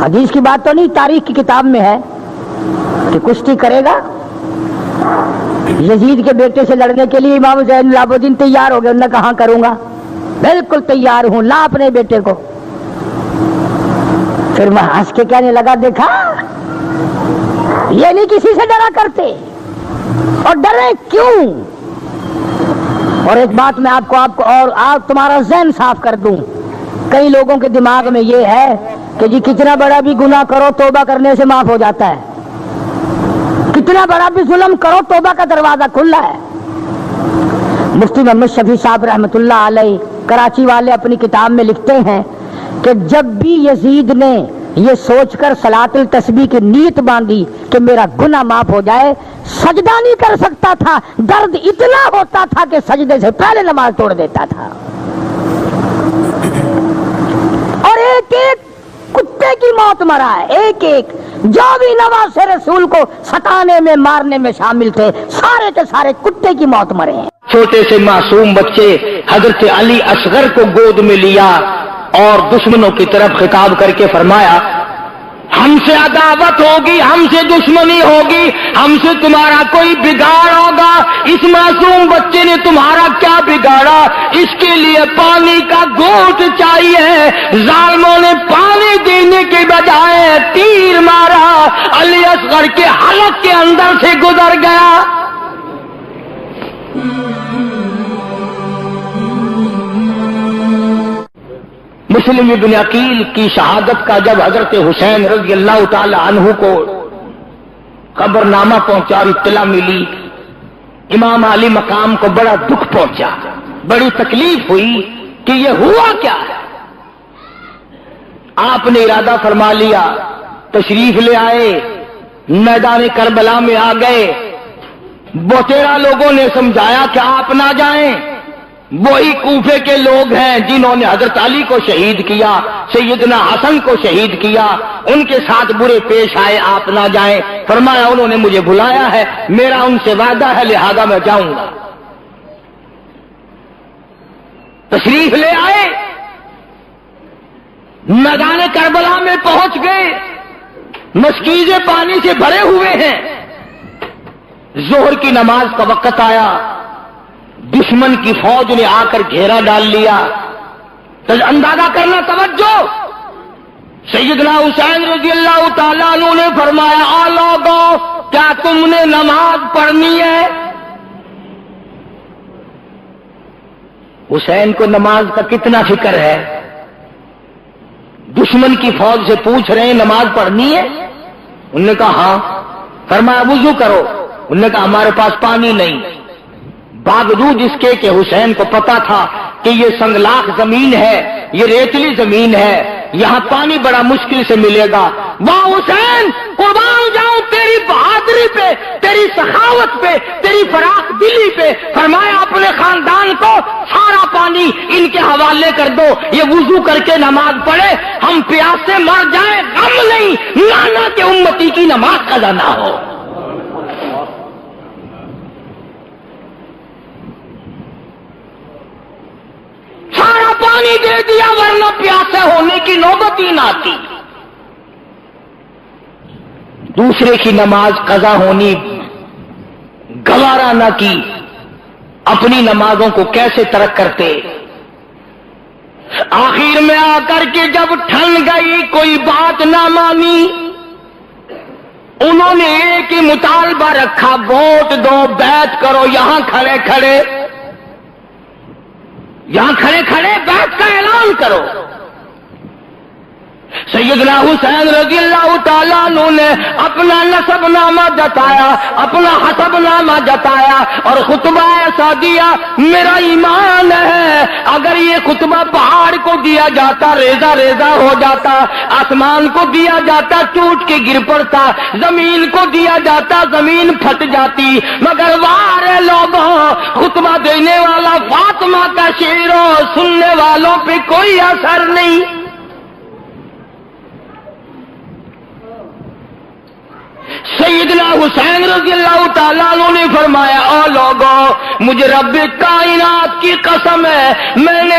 حدیث کی بات تو نہیں، تاریخ کی کتاب میں ہے کہ کشتی کرے گا۔ یزید کے بیٹے سے لڑنے کے لیے امام زین العابدین تیار ہو گئے، انہوں نے کہا کروں گا، بالکل تیار ہوں، لا اپنے بیٹے کو۔ پھر میں ہنس کے کہنے لگا دیکھا یہ نہیں کسی سے ڈرا کرتے، اور ڈرے کیوں؟ اور ایک بات میں آپ کو اور تمہارا ذہن صاف کر دوں، کئی لوگوں کے دماغ میں یہ ہے کہ جی کتنا بڑا بھی گناہ کرو توبہ کرنے سے معاف ہو جاتا ہے، کتنا بڑا بھی ظلم کرو توبہ کا دروازہ کھلا ہے۔ مفتی محمد شفیع صاحب رحمۃ اللہ علیہ کراچی والے اپنی کتاب میں لکھتے ہیں کہ جب بھی یزید نے یہ سوچ کر صلاۃ التسبیح کی نیت باندھی کہ میرا گناہ معاف ہو جائے، سجدہ نہیں کر سکتا تھا، درد اتنا ہوتا تھا کہ سجدے سے پہلے نماز توڑ دیتا تھا، اور ایک ایک کتے کی موت مرا ہے، ایک ایک جو بھی نواز رسول کو ستانے میں مارنے میں شامل تھے سارے کے سارے کتے کی موت مرے ہیں۔
چھوٹے سے معصوم بچے حضرت علی اصغر کو گود میں لیا اور دشمنوں کی طرف خطاب کر کے فرمایا ہم سے عداوت ہوگی، ہم سے دشمنی ہوگی، ہم سے تمہارا کوئی بگاڑ ہوگا، اس معصوم بچے نے تمہارا کیا بگاڑا؟ اس کے لیے پانی کا گھونٹ چاہیے، ظالموں نے پانی دینے کے بجائے تیر مارا، علی اصغر کے حلق کے اندر سے گزر گیا۔ مسلم ابن عقیل کی شہادت کا جب حضرت حسین رضی اللہ تعالی عنہ کو خبرنامہ پہنچا اور اطلاع ملی، امام علی مقام کو بڑا دکھ پہنچا، بڑی تکلیف ہوئی کہ یہ ہوا کیا ہے۔ آپ نے ارادہ فرما لیا، تشریف لے آئے، میدان کربلا میں آ گئے، بہتیرا لوگوں نے سمجھایا کہ آپ نہ جائیں، وہی کوفے کے لوگ ہیں جنہوں نے حضرت علی کو شہید کیا، سیدنا حسن کو شہید کیا، ان کے ساتھ برے پیش آئے، آپ نہ جائیں۔ فرمایا انہوں نے مجھے بلایا ہے، میرا ان سے وعدہ ہے، لہذا میں جاؤں گا۔ تشریف لے آئے، میدان کربلا میں پہنچ گئے، مشکیزیں پانی سے بھرے ہوئے ہیں، ظہر کی نماز کا وقت آیا، دشمن کی فوج نے آ کر گھیرا ڈال لیا۔ تو اندازہ کرنا، توجہ، سیدنا حسین رضی اللہ تعالیٰ عنہ نے فرمایا آ لوگو کیا تم نے نماز پڑھنی ہے؟ حسین کو نماز کا کتنا فکر ہے، دشمن کی فوج سے پوچھ رہے ہیں نماز پڑھنی ہے؟ انہوں نے کہا ہاں۔ فرمایا وضو کرو، انہوں نے کہا ہمارے پاس پانی نہیں۔ باوجود اس کے کہ حسین کو پتا تھا کہ یہ سنگلاخ زمین ہے، یہ ریتلی زمین ہے، یہاں پانی بڑا مشکل سے ملے گا، واہ حسین قربان جاؤں تیری بہادری پہ، تیری سخاوت پہ، تیری فراخ دلی پہ۔ فرمایا اپنے خاندان کو سارا پانی ان کے حوالے کر دو، یہ وضو کر کے نماز پڑھے، ہم پیاس سے مر جائیں غم نہیں، نانا کے امتی کی نماز قضا نہ ہو۔ سارا پانی دے دیا ورنہ پیاسے ہونے کی نوبت ہی نہ آتی۔ دوسرے کی نماز قضا ہونی گوارا نہ کی، اپنی نمازوں کو کیسے ترک کرتے۔ آخر میں آ کر کے جب ٹھن گئی کوئی بات نہ مانی، انہوں نے ایک ہی مطالبہ رکھا، ووٹ دو، بیعت کرو، یہاں کھڑے کھڑے بیعت کا اعلان کرو۔ سیدنا حسین رضی اللہ تعالیٰ عنہ نے اپنا نسب نامہ جتایا، اپنا حسب نامہ جتایا اور خطبہ ایسا دیا، میرا ایمان ہے اگر یہ خطبہ پہاڑ کو دیا جاتا ریزہ ریزہ ہو جاتا، آسمان کو دیا جاتا ٹوٹ کے گر پڑتا، زمین کو دیا جاتا زمین پھٹ جاتی، مگر وارے لوگوں خطبہ دینے والا فاطمہ کا شعر ہو، سننے والوں پہ کوئی اثر نہیں۔ سیدنا حسین رضی اللہ تعالیٰ عنہ نے فرمایا او لوگوں مجھے رب کائنات کی قسم ہے، میں نے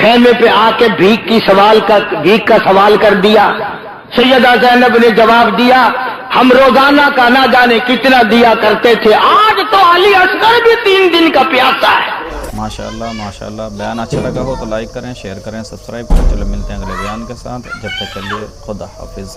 خیمے پہ آ کے بھیک کا سوال کر دیا. سیدہ زینب نے جواب دیا ہم روزانہ کا نہ جانے کتنا دیا کرتے تھے, آج تو علی اصغر بھی 3 دن کا پیاسا ہے.
ماشاءاللہ بیان اچھا لگا ہو تو لائک کریں, شیئر کریں, سبسکرائب کریں. چلو ملتے ہیں اگلے بیان کے ساتھ, جب تک کے لیے خدا حافظ.